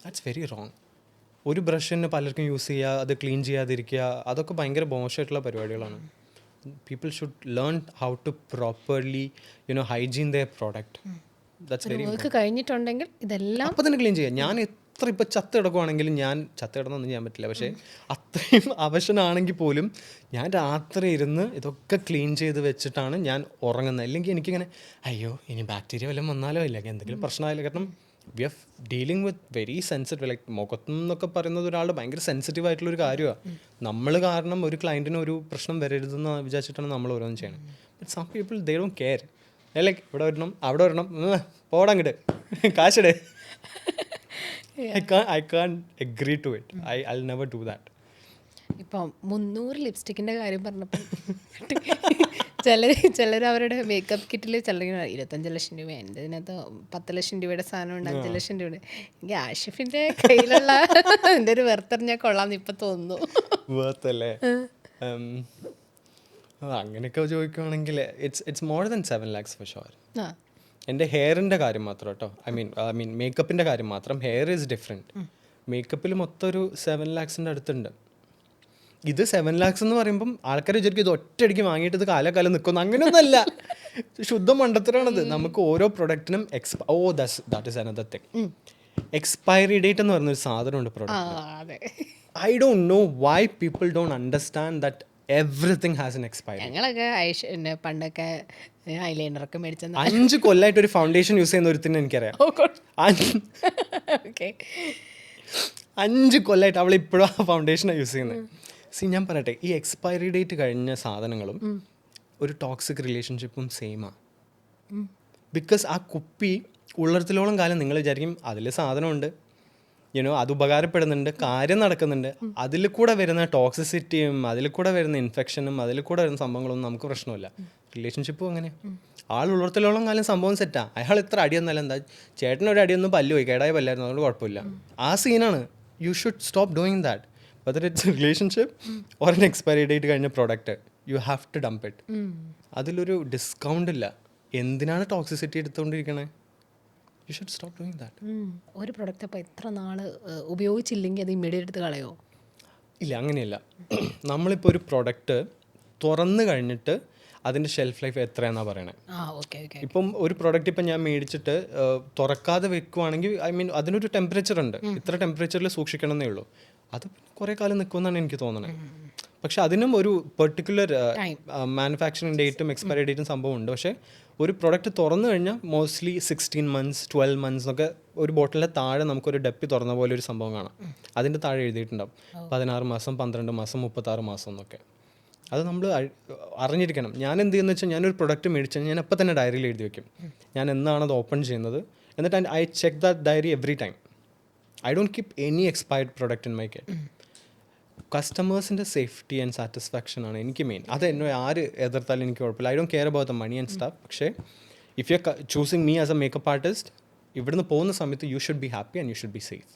That's very wrong. ഒരു ബ്രഷിന് പലർക്കും യൂസ് ചെയ്യുക, അത് ക്ലീൻ ചെയ്യാതിരിക്കുക, അതൊക്കെ ഭയങ്കര മോശമായിട്ടുള്ള പരിപാടികളാണ്. People should learn how to properly hygiene their product. That's very കഴിഞ്ഞിട്ടുണ്ടെങ്കിൽ ഇതെല്ലാം അപ്പം തന്നെ ക്ലീൻ ചെയ്യാം. ഞാൻ എത്ര ഇപ്പോൾ ചത്ത് കിടക്കുവാണെങ്കിലും, ഞാൻ ചത്ത് കിടന്നൊന്നും ചെയ്യാൻ പറ്റില്ല, പക്ഷേ അത്രയും അവശനാണെങ്കിൽ പോലും ഞാൻ രാത്രി ഇരുന്ന് ഇതൊക്കെ ക്ലീൻ ചെയ്ത് വെച്ചിട്ടാണ് ഞാൻ ഉറങ്ങുന്നത്. അല്ലെങ്കിൽ എനിക്കിങ്ങനെ അയ്യോ ഇനി ബാക്ടീരിയ വല്ലതും വന്നാലോ, ഇല്ലെങ്കിൽ എന്തെങ്കിലും പ്രശ്നമായില്ല. കാരണം we are dealing with very sensitive. Like മുഖത്തെന്നൊക്കെ പറയുന്നത് ഒരാളുടെ ഭയങ്കര സെൻസിറ്റീവ് ആയിട്ടുള്ളൊരു കാര്യമാണ്. നമ്മൾ കാരണം ഒരു ക്ലയൻറ്റിന് ഒരു പ്രശ്നം വരരുതെന്ന് വിചാരിച്ചിട്ടാണ് നമ്മൾ ഓരോന്നും ചെയ്യണം. But some people they don't care. Like ഇവിടെ വരണം അവിടെ വരണം പോടങ്ങട്ട് കാശിടെ. I can't agree to it. I'll never do that. ഇപ്പം 300 ലിപ്സ്റ്റിക്കിൻ്റെ കാര്യം പറഞ്ഞപ്പോൾ ചിലർ അവരുടെ മേക്കപ്പ് കിറ്റിൽ ചിലർ 25 ലക്ഷം രൂപ, എൻ്റെ ഇതിനകത്ത് 10 ലക്ഷം രൂപയുടെ സാധനമുണ്ട്, 5 ലക്ഷം രൂപയുടെ. എനിക്ക് ആഷിഫിൻ്റെ കയ്യിലുള്ള എൻ്റെ ഒരു വെറുത്തെറിഞ്ഞാൽ കൊള്ളാമെന്ന് ഇപ്പം തോന്നുന്നു. വേർത്തല്ലേ? അങ്ങനെയൊക്കെ ചോദിക്കുവാണെങ്കിൽ it's more than 7 lakhs for sure. ആ എൻ്റെ ഹെയറിൻ്റെ കാര്യം മാത്രം കേട്ടോ. ഐ മീൻ മേക്കപ്പിൻ്റെ കാര്യം മാത്രം. Hair is different. മേക്കപ്പിൽ മൊത്തം ഒരു 7 lakhs അടുത്തുണ്ട്. ഇത് 7 lakhs എന്ന് പറയുമ്പം ആൾക്കാർ വിചാരിക്കും ഇത് ഒറ്റയടിക്ക് വാങ്ങിയിട്ട് ഇത് കാലം നിൽക്കുന്നു. അങ്ങനെയൊന്നുമല്ല, ശുദ്ധ മണ്ടത്തരാണത്. നമുക്ക് ഓരോ പ്രൊഡക്റ്റിനും that is another thing. Expiry date എന്ന് പറയുന്നൊരു സാധനമുണ്ട് പ്രൊഡക്റ്റ്. അതെ, I don't know why people don't understand that everything has an expiry. ഞങ്ങളൊക്കെ പണ്ടൊക്കെ ഐലൈനറൊക്കെ മേടിച്ച 5 കൊല്ലമായിട്ട് ഒരു ഫൗണ്ടേഷൻ യൂസ് ചെയ്യുന്ന ഒരുത്തിന് എനിക്കറിയാം. ഓക്കെ 5 കൊല്ലമായിട്ട് അവൾ ഇപ്പോഴും ആ ഫൗണ്ടേഷനാണ് യൂസ് ചെയ്യുന്നത്. ഞാൻ പറയട്ടെ, ഈ എക്സ്പയറി ഡേറ്റ് കഴിഞ്ഞ സാധനങ്ങളും ഒരു ടോക്സിക് റിലേഷൻഷിപ്പും സെയിമാണ്. ബിക്കോസ് ആ കുപ്പി ഉള്ളിടത്തോളം കാലം നിങ്ങൾ വിചാരിക്കും അതിൽ സാധനമുണ്ട്, അത് ഉപകാരപ്പെടുന്നുണ്ട്, കാര്യം നടക്കുന്നുണ്ട്. അതിൽ കൂടെ വരുന്ന ടോക്സിസിറ്റിയും അതിൽ കൂടെ വരുന്ന ഇൻഫെക്ഷനും അതിൽ കൂടെ വരുന്ന സംഭവങ്ങളൊന്നും നമുക്ക് പ്രശ്നമില്ല. റിലേഷൻഷിപ്പും അങ്ങനെ. ആൾ ഉള്ളിടത്തോളം കാലം സംഭവം സെറ്റാണ്. അയാൾ ഇത്ര അടിയൊന്നല്ല, എന്താ ചേട്ടനൊരു അടിയൊന്നും പല്ലു പോയി കേടായ പല്ലായിരുന്നു, അതുകൊണ്ട് കുഴപ്പമില്ല. ആ സീനാണ്. You should stop doing that. Whether it's a relationship or an expiry date കഴിഞ്ഞ product, you have to dump it. അതിലൊരു ഡിസ്കൗണ്ട് ഇല്ല. എന്തിനാണ് ടോക്സിസിറ്റി എടുത്തുകൊണ്ടിരിക്കണേ? You should stop doing that. ഒരു പ്രൊഡക്റ്റ് അപ്പോൾ എത്ര നാൾ ഉപയോഗിച്ചില്ലെങ്കിൽ അത് ഇമ്മീഡിയറ്റ് എടുത്ത് കളയോ? ഇല്ല, അങ്ങനെയല്ല. നമ്മളിപ്പോൾ ഒരു പ്രൊഡക്റ്റ് തുറന്നു കഴിഞ്ഞിട്ട് അതിൻ്റെ ഷെൽഫ് ലൈഫ് എത്രയാണെന്നാണ് പറയണേ. ഇപ്പം ഒരു പ്രൊഡക്റ്റ് ഇപ്പം ഞാൻ മേടിച്ചിട്ട് തുറക്കാതെ വെക്കുവാണെങ്കിൽ അതിനൊരു ടെമ്പറേച്ചർ ഉണ്ട്, ഇത്ര ടെമ്പറേച്ചറിൽ സൂക്ഷിക്കണം എന്നേ ഉള്ളൂ. അത് കുറേ കാലം നിൽക്കുമെന്നാണ് എനിക്ക് തോന്നുന്നത്. പക്ഷെ അതിനും ഒരു പെർട്ടിക്കുലർ മാനുഫാക്ചറിങ് ഡേറ്റും എക്സ്പയറി ഡേറ്റും സംഭവം ഉണ്ട്. പക്ഷേ ഒരു പ്രൊഡക്റ്റ് തുറന്നു കഴിഞ്ഞാൽ മോസ്റ്റ്ലി 16 months 12 months ഒക്കെ ഒരു ബോട്ടിലിൻ്റെ താഴെ നമുക്കൊരു ഡപ്പി തുറന്ന പോലെ ഒരു സംഭവം കാണാം. അതിൻ്റെ താഴെ എഴുതിയിട്ടുണ്ടാവും 16 മാസം 12 മാസം 36 മാസം എന്നൊക്കെ. അത് നമ്മൾ അറിഞ്ഞിരിക്കണം. ഞാൻ എന്ത് ചെയ്യുന്നത് വെച്ചാൽ, ഞാനൊരു പ്രൊഡക്റ്റ് മേടിച്ചാൽ ഞാൻ അപ്പം തന്നെ ഡയറിയിൽ എഴുതി വയ്ക്കും ഞാൻ എന്നാണ് അത് ഓപ്പൺ ചെയ്യുന്നത്. എന്നിട്ട് I check that diary every time. I don't keep any expired product in my care. കസ്റ്റമേഴ്സിൻ്റെ സേഫ്റ്റി ആൻഡ് സാറ്റിസ്ഫാക്ഷൻ ആണ് എനിക്ക് മെയിൻ. അത് എന്നെ ആര് എതിർത്താലും എനിക്ക് കുഴപ്പമില്ല. I don't care about the money and staff. പക്ഷേ if you are choosing me as a makeup artist, ഇവിടുന്ന് പോകുന്ന സമയത്ത് you should be happy and you should be safe.